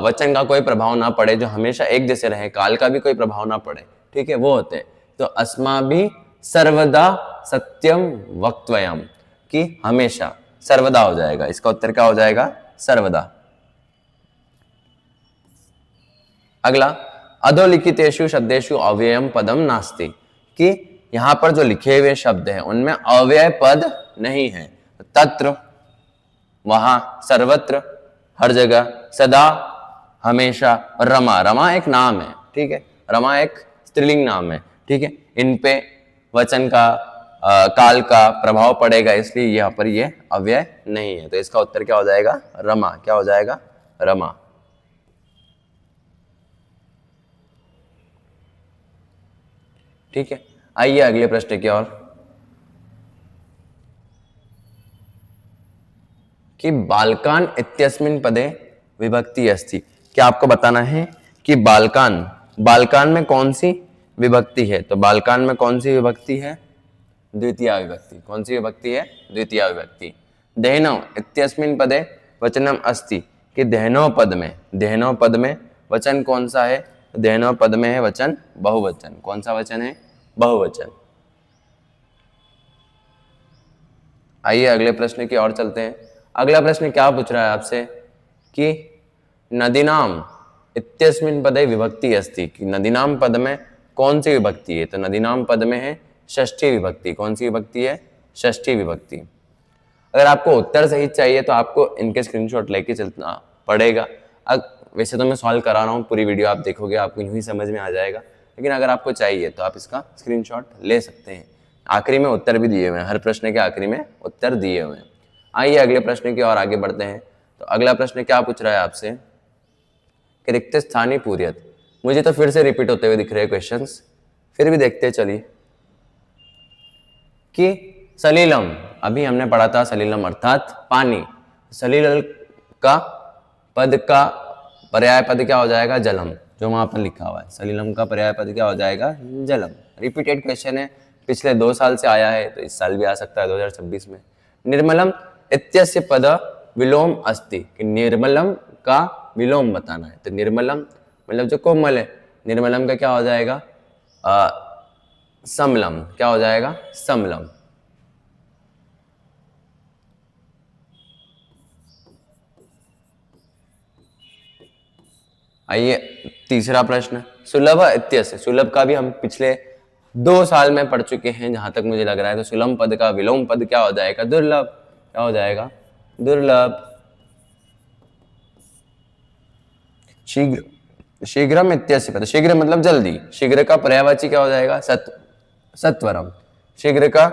वचन का कोई प्रभाव ना पड़े, जो हमेशा एक जैसे रहे, काल का भी कोई प्रभाव ना पड़े, ठीक है, वो होते हैं। तो अस्माभिः सर्वदा सत्यम वक्तव्यम, कि हमेशा, सर्वदा हो जाएगा, इसका उत्तर क्या हो जाएगा, सर्वदा। अगला, अधोलिखितेषु शब्देषु अव्ययम पदम नास्ति, कि यहां पर जो लिखे हुए शब्द हैं उनमें अव्यय पद नहीं है। तत्र, वहां, सर्वत्र, हर जगह, सदा, हमेशा, और रमा। रमा एक नाम है, ठीक है, रमा एक स्त्रीलिंग नाम है, ठीक है। इन पे वचन का काल का प्रभाव पड़ेगा, इसलिए यहाँ पर ये अव्यय नहीं है। तो इसका उत्तर क्या हो जाएगा? रमा। क्या हो जाएगा? रमा। ठीक है, आइए अगले प्रश्न की ओर, कि बालकान इत्यस्मिन् पदे विभक्ति अस्ति। क्या आपको बताना है कि बालकान, बालकान में कौन सी विभक्ति है? तो बालकान में कौन सी विभक्ति है? द्वितीया विभक्ति। कौन सी विभक्ति है? द्वितीया विभक्ति। देहनौ इत्यस्मिन् पदे वचनम अस्ति, कि देहनौ पद में, देहनौ पद में वचन कौन सा है? देहनौ पद में है वचन बहुवचन। कौन सा वचन है? बहुवचन। आइए अगले प्रश्न की ओर चलते हैं। अगला प्रश्न क्या पूछ रहा है आपसे, कि नदीनाम इत्यस्मिन् पदे विभक्ति अस्ति, कि नदीनाम पद में कौन सी विभक्ति है? तो नदीनाम पद में है षष्ठी विभक्ति। कौन सी विभक्ति है? षष्ठी विभक्ति। अगर आपको उत्तर सही चाहिए तो आपको इनके स्क्रीनशॉट लेके चलना पड़ेगा। वैसे तो मैं सॉल्व करा रहा हूँ, पूरी वीडियो आप देखोगे आपको यूं ही समझ में आ जाएगा, लेकिन अगर आपको चाहिए तो आप इसका स्क्रीनशॉट ले सकते हैं। आखिरी में उत्तर भी दिए हुए हैं, हर प्रश्न के आखिरी में उत्तर दिए हुए हैं। आइए अगले प्रश्न की ओर आगे बढ़ते हैं। तो अगला प्रश्न क्या पूछ रहा है आपसे, कि रिक्त स्थानीय पूर्यत। मुझे तो फिर से रिपीट होते हुए दिख रहे हैं क्वेश्चंस, फिर भी देखते हैं चलिए। कि सलीलम, अभी हमने पढ़ा था सलीलम अर्थात पानी। सलील का पद का पर्याय पद क्या हो जाएगा? जलम, जो वहां पर लिखा हुआ है। सलीलम का पर्याय पद क्या हो जाएगा? जलम। रिपीटेड क्वेश्चन है, पिछले 2 साल से आया है, तो इस साल भी आ सकता है 2026 में। निर्मलम इत्यस्य पद विलोम अस्ति, कि निर्मलम का विलोम बताना है। तो निर्मलम मतलब जो कोमल है, निर्मलम का क्या हो जाएगा? समलम। क्या हो जाएगा? समलम। आइए तीसरा प्रश्न, सुलभ इत्यस्य। सुलभ का भी हम पिछले 2 साल में पढ़ चुके हैं जहां तक मुझे लग रहा है। तो सुलभ पद का विलोम पद क्या हो जाएगा? दुर्लभ। क्या हो जाएगा? दुर्लभ। शीघ्र, शीघ्रम इत्यस्य पद, शीघ्र मतलब जल्दी, शीघ्र का पर्यायवाची क्या हो जाएगा? सत्वरम। शीघ्र का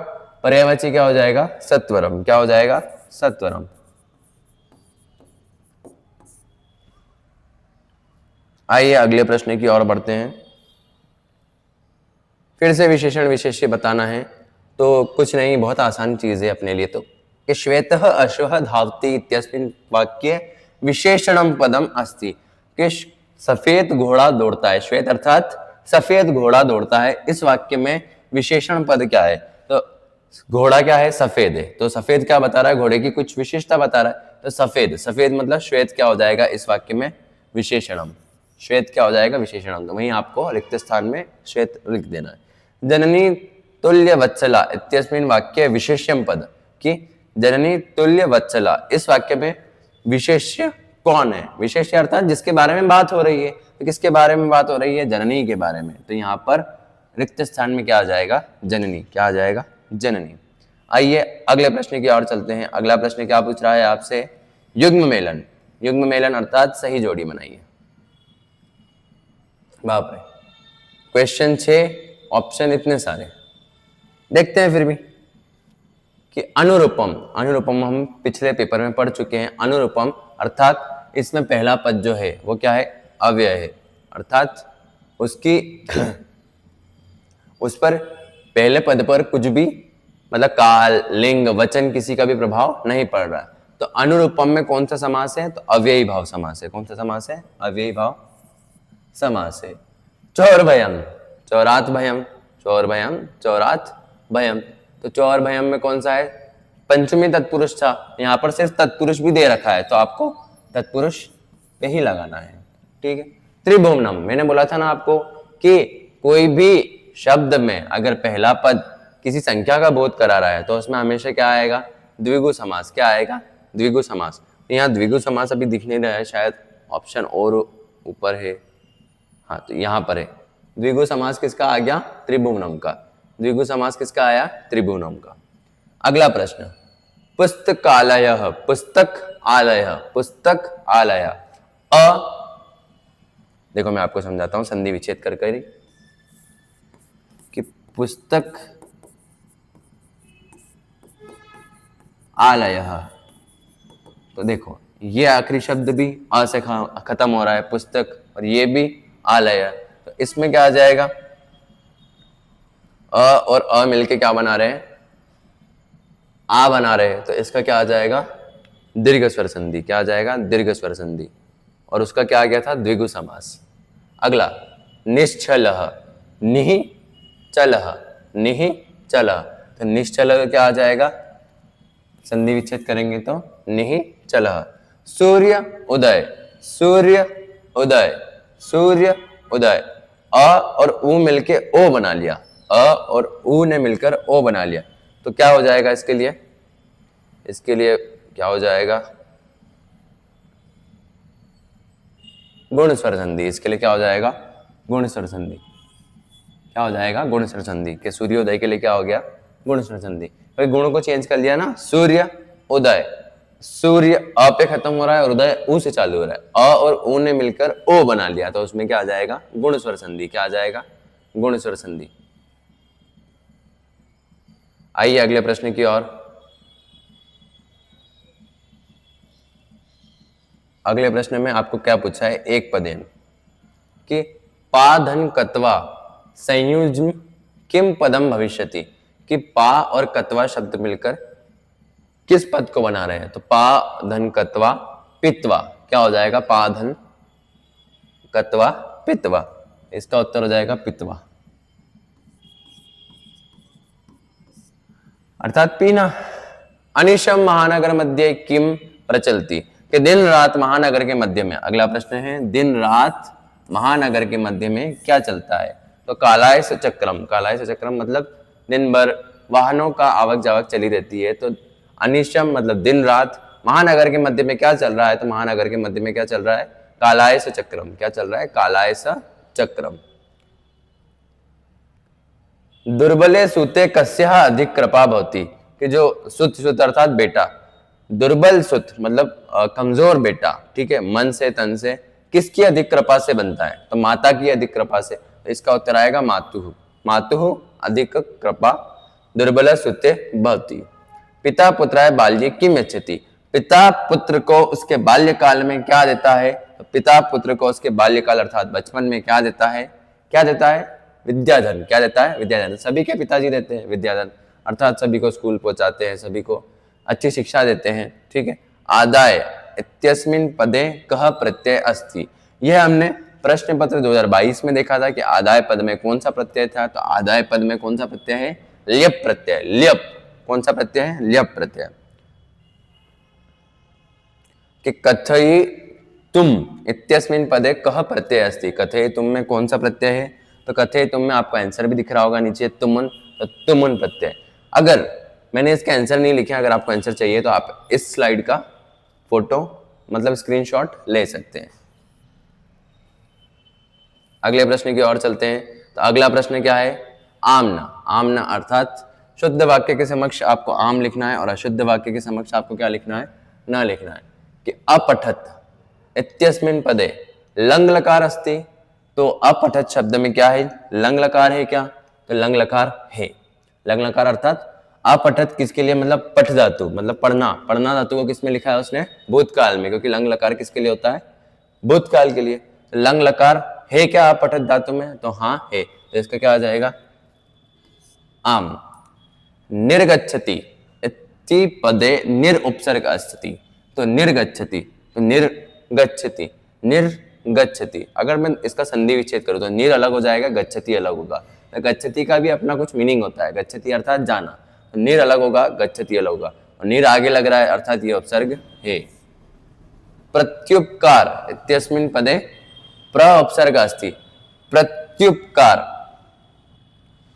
पर्यायवाची क्या हो जाएगा? सत्वरम। क्या हो जाएगा? सत्वरम। आइए अगले प्रश्न की ओर बढ़ते हैं। फिर से विशेषण विशेष्य बताना है, तो कुछ नहीं, बहुत आसान चीज है अपने लिए। तो कि श्वेतः अश्वः धावति इत्यस्मिन् वाक्ये विशेषणम पदम अस्ति, कि सफेद घोड़ा दौड़ता है। श्वेत अर्थात सफेद घोड़ा दौड़ता है, इस वाक्य में विशेषण पद क्या है? तो घोड़ा क्या है? सफेद है। तो सफेद क्या बता रहा है? घोड़े की कुछ विशेषता बता रहा है। तो सफेद, सफेद मतलब श्वेत क्या हो जाएगा इस वाक्य में? विशेषणम। श्वेत क्या हो जाएगा? विशेषणम। तो वहीं आपको रिक्त स्थान में श्वेत लिख देना है। जननी तुल्य वत्सला इत्यस्मिन् वाक्ये विशेष्यम पद, कि जननी तुल्य वत्सला, इस वाक्य में विशेष्य कौन है? विशेष्य अर्थात जिसके बारे में बात हो रही है। तो किसके बारे में बात हो रही है? जननी के बारे में। तो यहाँ पर रिक्त स्थान में क्या आ जाएगा? जननी। क्या आ जाएगा? जननी। आइए अगले प्रश्न की ओर चलते हैं। अगला प्रश्न क्या पूछ रहा है आपसे? युग्म मेलन। युग्म मेलन अर्थात सही जोड़ी बनाइए। बाप रे, क्वेश्चन 6, ऑप्शन इतने सारे। देखते हैं फिर भी, कि अनुरूपम। अनुरूपम हम पिछले पेपर में पढ़ चुके हैं। अनुरूपम अर्थात इसमें पहला पद जो है वो क्या है? अव्यय है, अर्थात उसकी उस पर पहले पद पर कुछ भी मतलब काल, लिंग, वचन किसी का भी प्रभाव नहीं पड़ रहा है। तो अनुरूपम में कौन सा समास है? तो अव्ययी भाव समास है। कौन सा समास है? अव्ययी भाव समास है। चौर भयम, चौरात भयम, चौर भयम, चौरात भयम। तो चौर भयम में कौन सा है? पंचमी तत्पुरुष था, यहाँ पर सिर्फ तत्पुरुष भी दे रखा है, तो आपको तत्पुरुष पे ही लगाना है। ठीक है। त्रिभुवनम, मैंने बोला था ना आपको कि कोई भी शब्द में अगर पहला पद किसी संख्या का बोध करा रहा है तो उसमें हमेशा क्या आएगा? द्विगु समास। क्या आएगा? द्विगु समास। यहाँ द्विगु समास अभी दिख नहीं रहा है, शायद ऑप्शन और ऊपर है, हाँ, तो यहां पर है द्विगु समास किसका आ गया? त्रिभुवनम का। द्विगु समास किसका आया? त्रिभुवनम का। अगला प्रश्न, पुस्तकालयः, पुस्तक आलय, पुस्तक आलय। अ देखो मैं आपको समझाता हूं संधि विच्छेद कर कर कि पुस्तक आलयः, तो देखो ये आखिरी शब्द भी अ से खत्म हो रहा है, पुस्तक, और ये भी आलय, तो इसमें क्या आ जाएगा? अ और अ मिलके क्या बना रहे हैं? आ बना रहे हैं, तो इसका क्या आ जाएगा? दीर्घ स्वर संधि। क्या आ जाएगा? दीर्घ स्वर संधि। और उसका क्या आ गया था? द्विगु समास। अगला, निश्चलः, निह चलः, निह चलः, तो निश्चल क्या आ जाएगा? संधि विच्छेद करेंगे तो निह चलः। सूर्य उदय, सूर्य उदय, सूर्य उदय। अ और उ मिलके ओ बना लिया, अ और उ ने मिलकर ओ बना लिया, तो क्या हो जाएगा इसके लिए? इसके लिए क्या हो जाएगा? गुण स्वर संधि। इसके लिए क्या हो जाएगा? गुण स्वर संधि। क्या हो जाएगा? गुण स्वर संधि। के सूर्योदय के लिए क्या हो गया? गुण स्वर संधि। भाई गुणों को चेंज कर लिया ना, सूर्य उदय, सूर्य अ पे खत्म हो रहा है और उदय उ से चालू हो रहा है, अ और उ ने मिलकर ओ बना लिया, तो उसमें क्या आ जाएगा? गुण स्वर संधि। क्या आ जाएगा? गुण स्वर संधि। आइए अगले प्रश्न की ओर। अगले प्रश्न में आपको क्या पूछा है? एक पदेन कि पा धन कत्वा संयुज्म किम पदम भविष्यति, कि पा और कत्वा शब्द मिलकर किस पद को बना रहे हैं? तो पा धन कत्वा पित्वा, क्या हो जाएगा? पा धन कत्वा पित्वा, इसका उत्तर हो जाएगा पित्वा, अर्थात पीना। अनिशम महानगर मध्य किम प्रचलती, कि दिन रात महानगर के मध्य में, अगला प्रश्न है दिन रात महानगर के मध्य में क्या चलता है? तो कालायस चक्रम, कालायस चक्रम मतलब दिन भर वाहनों का आवक जावक चली रहती है, तो अनिशम मतलब दिन रात, महानगर के मध्य में क्या चल रहा है? तो महानगर के मध्य में क्या चल रहा है? कालायस चक्रम। क्या चल रहा है? कालायस चक्रम। दुर्बले सुते कस्या अधिक कृपा भवती, कि जो सुत, सुत अर्थात बेटा, दुर्बल सुत मतलब कमजोर बेटा, ठीक है, मन से तन से, किसकी अधिक कृपा से बनता है? तो माता की अधिक कृपा से, तो इसका उत्तर आएगा मातुः, मातुः अधिक कृपा दुर्बल सुते भवती। पिता पुत्राय बाल्ये किम यच्छति, पिता पुत्र को उसके बाल्यकाल में क्या देता है? तो पिता पुत्र को उसके बाल्यकाल अर्थात बचपन में क्या देता है? क्या देता है? विद्याधन। क्या देता है? विद्याधन। सभी के पिताजी देते हैं विद्याधन, अर्थात सभी को स्कूल पहुंचाते हैं, सभी को अच्छी शिक्षा देते हैं, ठीक है। आदाय इत्यस्मिन् पदे कः प्रत्यय अस्ति, यह हमने प्रश्न पत्र 2022 में देखा था कि आदाय पद में कौन सा प्रत्यय था, तो आदाय पद में कौन सा प्रत्यय है? ल्यप प्रत्यय। ल्यप कौन सा प्रत्यय है? ल्यप प्रत्यय। कि कथयि तुम इत्यस्मिन् पदे कः प्रत्यय अस्ति, कथयि तुम में कौन सा प्रत्यय है? तो कथयि तुम में आपको आंसर भी दिख रहा होगा नीचे, तुमुन, तो तुमुन प्रत्यय। अगर मैंने इसका आंसर नहीं लिखा, अगर आपको आंसर चाहिए तो आप इस स्लाइड का फोटो मतलब स्क्रीनशॉट ले सकते हैं। अगले प्रश्न की ओर चलते हैं। तो अगला प्रश्न क्या है? आमना। आमना अर्थात शुद्ध वाक्य के समक्ष आपको आम लिखना है और अशुद्ध वाक्य के समक्ष आपको क्या लिखना है? ना लिखना है। कि अपठत इत्यस्मिन् पदे लंग लकार अस्ति, तो अपठत शब्द में क्या है? लंग लकार है क्या? तो लंग लकार है। लंग लकार अर्थात अपठत किसके लिए? मतलब पठ धातु, मतलब पढ़ना, पढ़ना धातु को किसमें लिखा है उसने? भूतकाल में, क्योंकि लंग लकार किसके लिए होता है? भूतकाल के लिए। तो लंग लकार है क्या अपठत धातु में? तो हाँ है, तो इसका क्या आ जाएगा? आम। निर्गच्छति इति पदे निर उपसर्ग अस्ति, तो निर्गच्छति, तो निर्गच्छति, निर्गच्छति। अगर मैं इसका संधि विच्छेद करूं तो निर अलग हो जाएगा, गच्छति अलग होगा। तो गच्छति का भी अपना कुछ मीनिंग होता है, गच्छति अर्थात जाना, तो निर अलग होगा, गच्छति अलग होगा, और निर आगे लग रहा है अर्थात ये उपसर्ग है। प्रत्युपकार इत्यस्मिन् पदे प्र उपसर्ग अस्ति, प्रत्युपकार,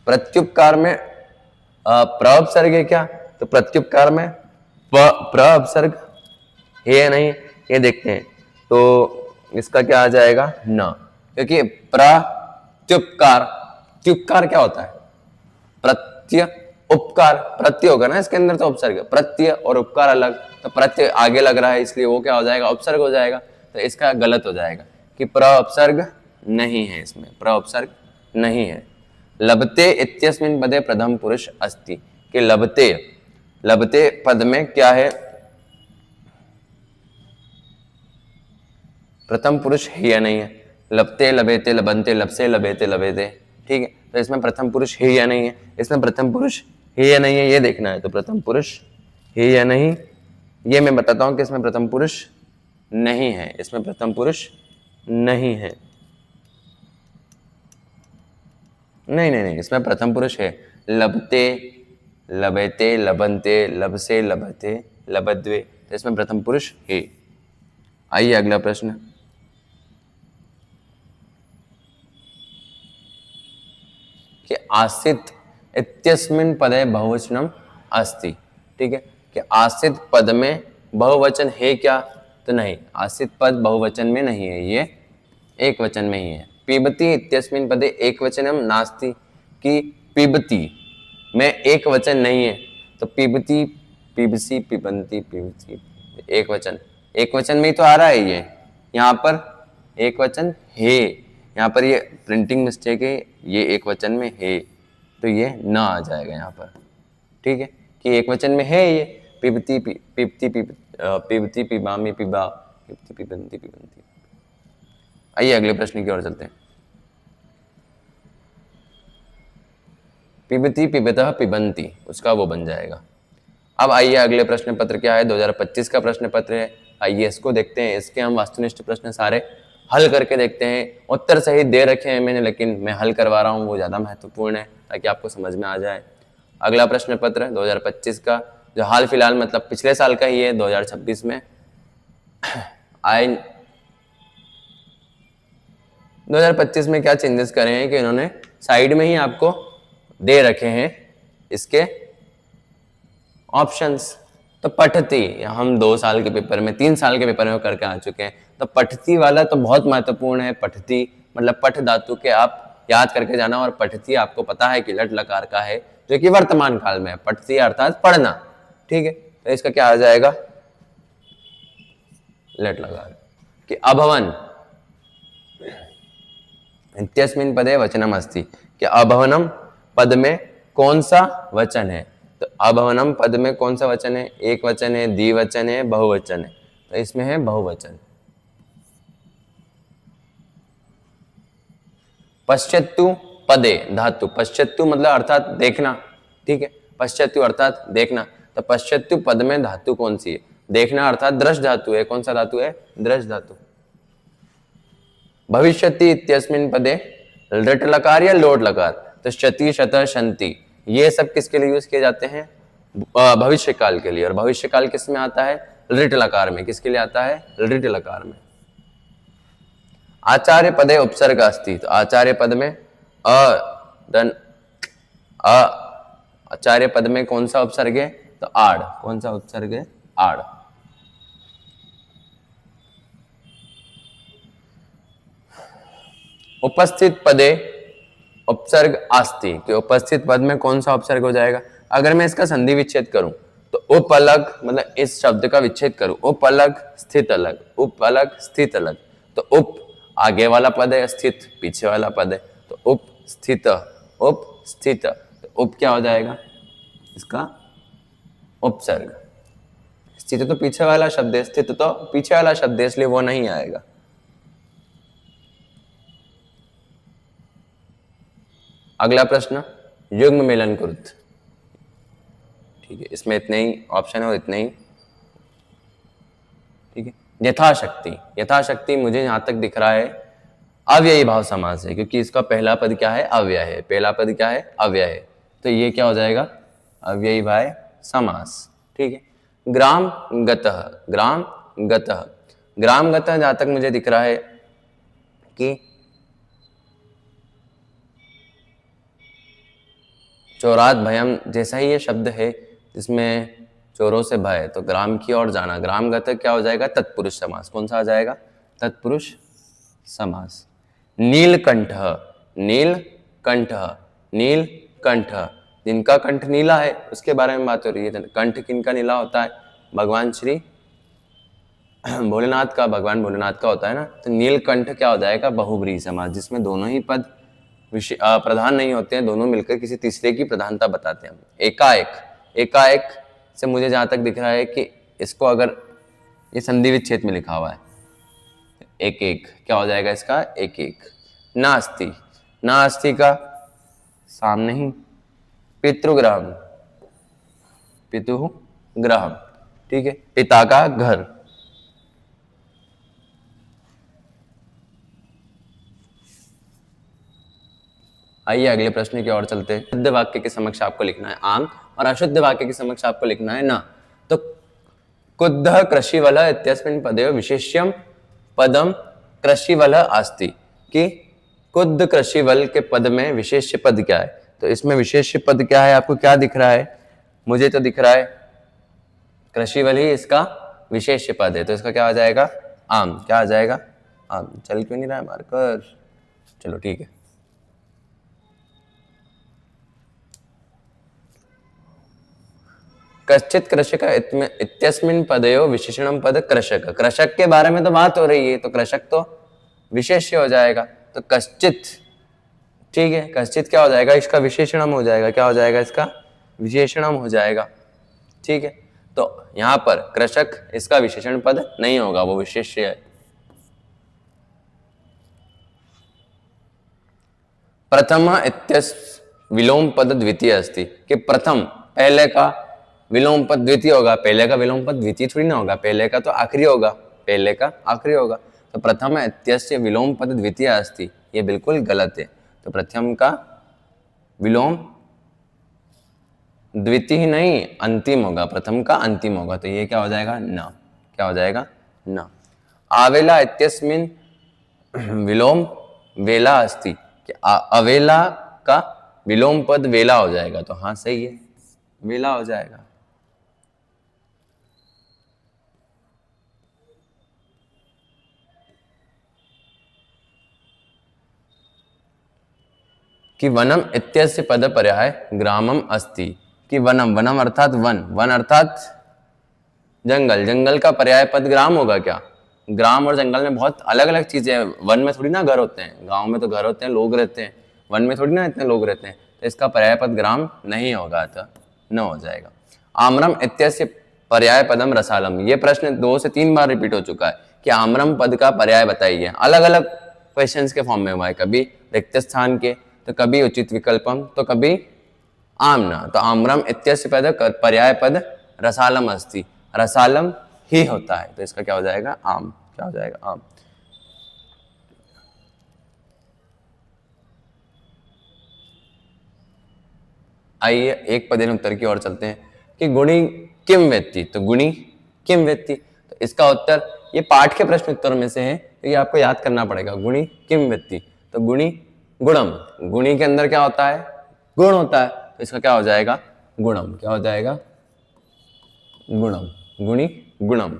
प्रत्युपकार में प्र उपसर्ग है क्या? तो प्रत्युपकार में प्र उपसर्ग है या नहीं, ये देखते हैं। तो इसका क्या आ जाएगा? न, क्योंकि प्रत्युपकार, त्युपकार क्या होता है? प्रत्य उपकार, प्रत्यय होगा ना इसके अंदर तो उपसर्ग, प्रत्यय और उपकार अलग, तो प्रत्यय आगे लग रहा है इसलिए वो क्या हो जाएगा? उपसर्ग हो जाएगा। तो इसका गलत हो जाएगा कि प्रउपसर्ग नहीं है, इसमें प्रउपसर्ग नहीं है। लभते इत्यस्मिन् पदे प्रथम पुरुष अस्ति, कि लभते, लभते पद में क्या है? प्रथम पुरुष है या नहीं है? लभते, लभेते, लभन्ते, लभसे, लभेते, लभेते, ठीक है। तो इसमें प्रथम पुरुष है या नहीं है? इसमें प्रथम पुरुष है या नहीं है ये देखना है। तो प्रथम पुरुष है या नहीं ये मैं बताता हूं कि इसमें प्रथम पुरुष नहीं है, इसमें प्रथम पुरुष नहीं है। नहीं नहीं नहीं, इसमें प्रथम पुरुष है। लभते, लभेते, लभन्ते, लभसे, लभते, लभद्वे, तो इसमें प्रथम पुरुष है। आइए अगला प्रश्न। कि आसित इत्यस्मिन् पदे बहुवचनम अस्ति, ठीक है। कि आसित पद में बहुवचन है क्या? तो नहीं, आसित पद बहुवचन में नहीं है, ये एक वचन में ही है। पिबती इत्यस्मिन् पदे एक वचनम नास्ति, कि पिबती में एक वचन नहीं है। तो पिबती, पिबसी, पिबंती, पिबती, एक वचन, एक वचन में ही तो आ रहा है ये, यहाँ पर एक वचन है, यहाँ पर ये प्रिंटिंग मिस्टेक है, ये एक वचन में है तो ये ना आ जाएगा यहाँ पर, ठीक है। कि एक वचन में है ये, पिबती, पिबती, पिबती, पिबामी, पिबा, पिबती, पिबंती, पिबंती। आइए अगले प्रश्न की ओर चलते हैं। पिबती, पिबतः, पिबंती, उसका वो बन जाएगा। अब आइए अगले प्रश्न पत्र क्या है? 2025 का प्रश्न पत्र है। आइए इसको देखते हैं। इसके हम वस्तुनिष्ठ प्रश्न सारे हल करके देखते हैं। उत्तर सही दे रखे हैं मैंने, लेकिन मैं हल करवा रहा हूँ, वो ज़्यादा महत्वपूर्ण है ताकि आपको समझ में आ जाए। अगला प्रश्न पत्र 2025 का, जो हाल फिलहाल मतलब पिछले साल का ही है, 2026 में आए। 2025 में क्या चेंजेस करे हैं कि इन्होंने साइड में ही आपको दे रखे हैं इसके ऑप्शंस। तो पठती हम 2 साल के पेपर में, 3 साल के पेपर में करके आ चुके हैं। तो पठती वाला तो बहुत महत्वपूर्ण है। पठती मतलब पठ धातु के आप याद करके जाना, और पठती आपको पता है कि लट लकार का है, जो कि वर्तमान काल में है। पठती अर्थात पढ़ना, ठीक है। तो इसका क्या आ जाएगा? लट लकार। कि अभवन इत्यस्मिन् पदे वचनम अस्ति, कि अभवनम पद में कौन सा वचन है? तो अभवनम पद में कौन सा वचन है? एक वचन है, द्विवचन है, बहुवचन है? तो इसमें है बहुवचन। पश्चत्तु पदे धातु, पश्चत्तु मतलब अर्थात देखना, ठीक है। पश्चत्तु अर्थात देखना, तो पश्चत्तु पद में धातु कौन सी है? देखना अर्थात दृश्य धातु है। कौन सा धातु है? दृश्य धातु। भविष्यति इत्यस्मिन् पदे लट लकार या लोट लकार? तो शति, शत, शंति, ये सब किसके लिए यूज किए जाते हैं? भविष्य काल के लिए। और भविष्य काल किस में आता है? लृट लकार में। किसके लिए आता है? लृट लकार में। आचार्य पदे उपसर्ग अस्ति, तो आचार्य पद में आचार्य पद में कौन सा उपसर्ग है? तो आड़। कौन सा उपसर्ग है? आड़। उपस्थित पदे उपसर्ग अस्ति, कि उपस्थित पद में कौन सा उपसर्ग हो जाएगा? अगर मैं इसका संधि विच्छेद करूं तो उप अलग, मतलब इस शब्द का विच्छेद करूं, उप अलग स्थित अलग, उप अलग स्थित अलग। तो उप आगे वाला पद है, स्थित पीछे वाला पद है, तो उप स्थित, उप स्थित। तो उप क्या हो जाएगा? इसका उपसर्ग। स्थित तो पीछे वाला शब्द है, स्थित तो पीछे वाला शब्द है, इसलिए वो नहीं आएगा। अगला प्रश्न, युग्म मेलन कुरुत, ठीक है। इसमें इतने ही ऑप्शन है और इतने ही, ठीक है। यथाशक्ति, यथाशक्ति मुझे यहां तक दिख रहा है अव्ययी भाव समास है, क्योंकि इसका पहला पद क्या है? अव्यय है। पहला पद क्या है? अव्यय है। तो ये क्या हो जाएगा? अव्ययी भाव समास, ठीक है। ग्राम गतः, ग्राम गतः, ग्राम गतः जहां तक मुझे दिख रहा है कि चोरात भयम जैसा ही ये शब्द है जिसमें चोरों से भय, तो ग्राम की ओर जाना। ग्राम गतः क्या हो जाएगा? तत्पुरुष समास। कौन सा आ जाएगा? तत्पुरुष समास। नीलकंठ, नीलकंठ, नीलकंठ, जिनका कंठ नीला है उसके बारे में बात हो रही है। कंठ किनका नीला होता है? भगवान श्री भोलेनाथ का, भगवान भोलेनाथ का होता है ना। तो नीलकंठ क्या हो जाएगा? बहुब्रीहि समास, जिसमें दोनों ही पद प्रधान नहीं होते हैं, दोनों मिलकर किसी तीसरे की प्रधानता बताते हैं। एकाएक, एकाएक से मुझे जहां तक दिख रहा है कि इसको अगर ये संधि विच्छेद में लिखा हुआ है, एक एक क्या हो जाएगा इसका? एक एक। नास्ति, नास्ति का सामने ही पितृग्रहम, पितुग्रहम, ठीक है, पिता का घर। आइए अगले प्रश्न की ओर चलते हैं। शुद्ध वाक्य के समक्ष आपको लिखना है आम और अशुद्ध वाक्य के समक्ष आपको लिखना है न। तो कुद्धः कृषिवलः इत्यस्मिन् पदे विशेष्यम पदम कृषिवलः अस्ति, कि कुद्ध कृषिवल के पद में विशेष्य पद क्या है? तो इसमें विशेष्य पद क्या है? आपको क्या दिख रहा है? मुझे तो दिख रहा है कृषिवल ही इसका विशेष्य पद है, तो इसका क्या आ जाएगा? आम। क्या आ जाएगा? आम। चल क्यों नहीं रहा है मार्कर? चलो ठीक है। कश्चित कृषक इत्यस्मिन् पदयो विशेषणम पद कृषक, कृषक के बारे में तो बात हो रही है, तो कृषक तो विशेष्य हो जाएगा। तो कश्चित, ठीक है, कश्चित क्या हो जाएगा? इसका विशेषणम हो जाएगा। क्या हो जाएगा? इसका विशेषणम हो जाएगा, ठीक है। तो यहां पर कृषक इसका विशेषण पद नहीं होगा, वो विशेष्य है। प्रथम इत्यस् विलोम पद द्वितीय अस्ति, कि प्रथम पहले का विलोम पद द्वितीय होगा। पहले का विलोम पद द्वितीय थोड़ी ना होगा, पहले का तो आखिरी होगा, पहले का आखिरी होगा। तो प्रथम इत्यस्य विलोम पद द्वितीय अस्ति, ये बिल्कुल गलत है। तो प्रथम का विलोम द्वितीय नहीं अंतिम होगा, प्रथम का अंतिम होगा। तो ये क्या हो जाएगा? न। क्या हो जाएगा? न। आवेला इत्यस्मिन् विलोम वेला अस्ति, कि अवेला का विलोम पद वेला हो जाएगा। तो हाँ सही है, वेला हो जाएगा। कि वनम इत्यस्य पद पर्याय ग्रामम अस्ति, कि वनम, वनम अर्थात वन, वन अर्थात जंगल, जंगल का पर्याय पद ग्राम होगा क्या? ग्राम और जंगल में बहुत अलग अलग चीजें हैं। वन में थोड़ी ना घर होते हैं, गांव में तो घर होते हैं, लोग रहते हैं। वन में थोड़ी ना इतने लोग रहते हैं, तो इसका पर्याय पद ग्राम नहीं होगा, तो न हो जाएगा। आम्रम इत्यस्य पर्याय पदम रसालम, ये प्रश्न 2 से 3 बार रिपीट हो चुका है कि आम्रम पद का पर्याय बताइए। अलग अलग क्वेश्चंस के फॉर्म में हुआ है, कभी रिक्त स्थान के, तो कभी उचित विकल्पम, तो कभी आमना। तो आम्रम इत्यस्य पद पर्याय पद रसालम अस्ति, रसालम ही होता है, तो इसका क्या हो जाएगा? आम। क्या हो जाएगा? आम। आइए एक पदेन उत्तर की ओर चलते हैं कि गुणी किम वेत्ति, तो गुणी किम वेत्ति, तो इसका उत्तर ये पाठ के प्रश्न उत्तर में से है, तो ये आपको याद करना पड़ेगा। गुणी किम वेत्ति, तो गुणी गुणम, गुणी के अंदर क्या होता है? गुण होता है, तो इसका क्या हो जाएगा? गुणम। क्या हो जाएगा? गुणम। गुणी गुणम।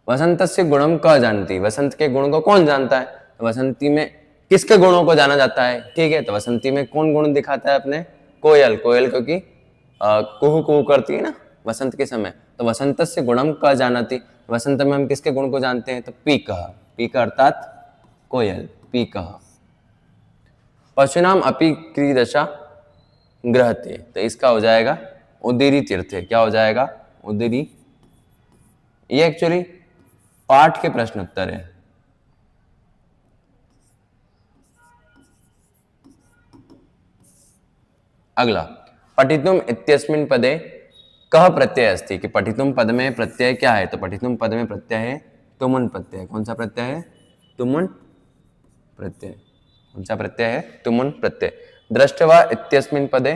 वसंतस्य गुणम कह जानती, वसंत के गुण को कौन जानता है? तो वसंती में किसके गुणों को जाना जाता है? ठीक है, तो वसंती में कौन गुण दिखाता है अपने? कोयल, कोयल क्योंकि कुहू कुहू करती है ना वसंत के समय, तो वसंतस्य गुणम कह जानती, वसंत में हम किसके गुण को जानते हैं? तो पीकः, पीकः अर्थात कोयल, पीकः। पशुनाम अपि क्रीदशा ग्रहते, तो इसका हो जाएगा उदीरी तीर्थे। क्या हो जाएगा? उदीरी। ये एक्चुअली पाठ के प्रश्न उत्तर है। अगला, पठितुम इत्यस्मिन् पदे कह प्रत्यय अस्ति, कि पठितुम पद में प्रत्यय क्या है? तो पठितुम पद में प्रत्यय है तुमुन प्रत्यय। कौन सा प्रत्यय है? तुमुन प्रत्यय। कौन सा प्रत्यय है? तुमुन प्रत्यय। दृष्टवा इत्यस्मिन् पदे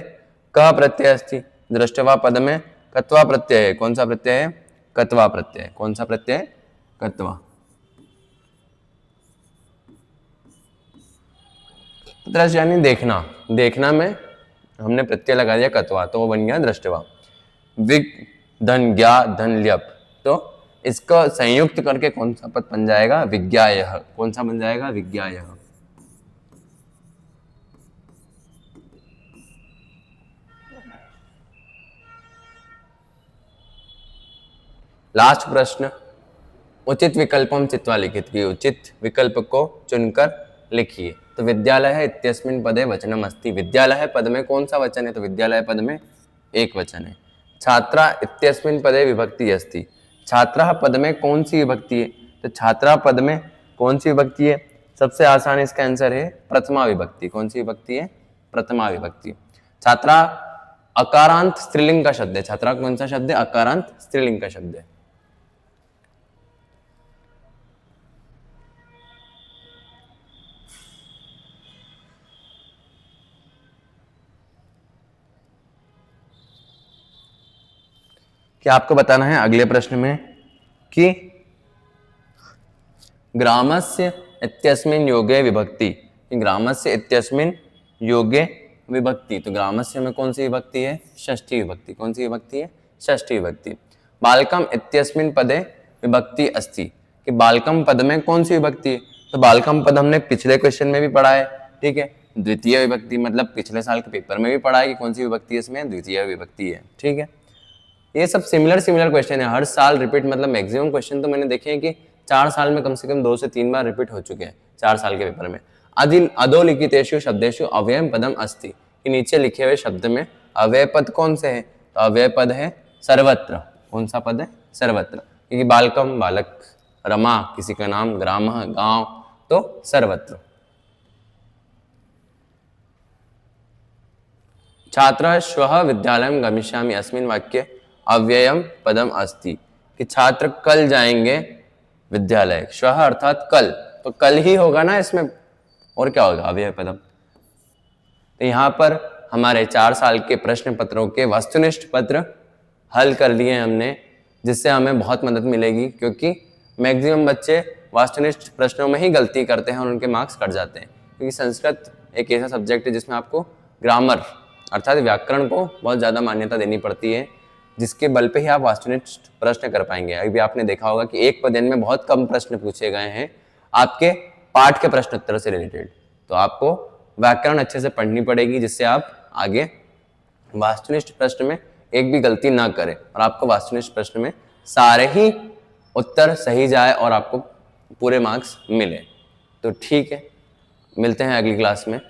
कह प्रत्यय अस्ति, दृष्टवा पद में कत्वा प्रत्यय है। कौन सा प्रत्यय है? कत्वा प्रत्यय। कौन सा प्रत्यय? कत्वा। दृष्ट यानी देखना, देखना में हमने प्रत्यय लगा दिया कत्वा, तो वो बन गया दृष्टवा। विग धन ज्ञा धन ल्यप, तो इसको संयुक्त करके कौन सा पद बन जाएगा? विज्ञायः। कौन सा बन जाएगा? विज्ञायः। लास्ट प्रश्न, उचित विकल्पम चित्वा लिखित, की उचित विकल्प को चुनकर लिखिए। तो विद्यालय इत्यस्मिन् पदे वचनम अस्ति, विद्यालय पद में कौन सा वचन है? तो विद्यालय पद में एक वचन है। छात्रा इत्यस्मिन् पदे विभक्ति अस्ति, छात्रा पद में कौन सी विभक्ति है? तो छात्रा पद में कौन सी विभक्ति है? सबसे आसान इसका आंसर है प्रथमा विभक्ति। कौन सी विभक्ति है? प्रथमा विभक्ति। छात्रा अकारांत स्त्रीलिंग का शब्द है। छात्रा कौन सा शब्द है? अकारांत स्त्रीलिंग का शब्द है। क्या आपको बताना है अगले प्रश्न में कि ग्रामस्य इत्यस्मिन् योगे विभक्ति, ग्रामस्य इत्यस्मिन् योगे विभक्ति, तो ग्रामस्य में कौन सी विभक्ति है? षष्ठी विभक्ति। कौन सी विभक्ति है? षष्ठी विभक्ति। बालकम इत्यस्मिन् पदे विभक्ति अस्ति, कि बालकम पद में कौन सी विभक्ति है? तो बालकम पद हमने पिछले क्वेश्चन में भी पढ़ा है, ठीक है। द्वितीय विभक्ति मतलब पिछले साल के पेपर में भी पढ़ा है कि कौन सी विभक्ति है, इसमें द्वितीय विभक्ति है, ठीक है। ये सब सिमिलर क्वेश्चन है, हर साल रिपीट, मतलब मैक्सिमम क्वेश्चन तो मैंने देखे हैं कि 4 साल में कम से कम 2 से 3 बार रिपीट हो चुके हैं 4 साल के पेपर में। अधोलिखितेषु शब्देषु अव्ययम पदम अस्ति, कि नीचे लिखे हुए शब्द में अव्यय पद कौन से है? तो अव्यय पद है सर्वत्र। कौन सा पद है? सर्वत्र। क्योंकि बालकम बालक, रमा किसी का नाम, ग्रामः गांव, तो सर्वत्र। छात्र श्वः विद्यालयं गमिष्यामि, अस्मिन् वाक्ये अव्ययम पदम अस्ति, कि छात्र कल जाएंगे विद्यालय। श्वः अर्थात कल, तो कल ही होगा ना इसमें, और क्या होगा? अव्यय पदम। तो यहाँ पर हमारे 4 साल के प्रश्न पत्रों के वस्तुनिष्ठ पत्र हल कर लिए हमने, जिससे हमें बहुत मदद मिलेगी, क्योंकि मैक्सिमम बच्चे वस्तुनिष्ठ प्रश्नों में ही गलती करते हैं और उनके मार्क्स कट जाते हैं। क्योंकि संस्कृत एक ऐसा सब्जेक्ट है जिसमें आपको ग्रामर अर्थात व्याकरण को बहुत ज़्यादा मान्यता देनी पड़ती है, जिसके बल पे ही आप वास्तुनिष्ठ प्रश्न कर पाएंगे। अभी आपने देखा होगा कि एक पदेन में बहुत कम प्रश्न पूछे गए हैं आपके पाठ के प्रश्न उत्तर से रिलेटेड। तो आपको व्याकरण अच्छे से पढ़नी पड़ेगी, जिससे आप आगे वास्तुनिष्ठ प्रश्न में एक भी गलती ना करें और आपको वास्तुनिष्ठ प्रश्न में सारे ही उत्तर सही जाए और आपको पूरे मार्क्स मिले। तो ठीक है, मिलते हैं अगली क्लास में।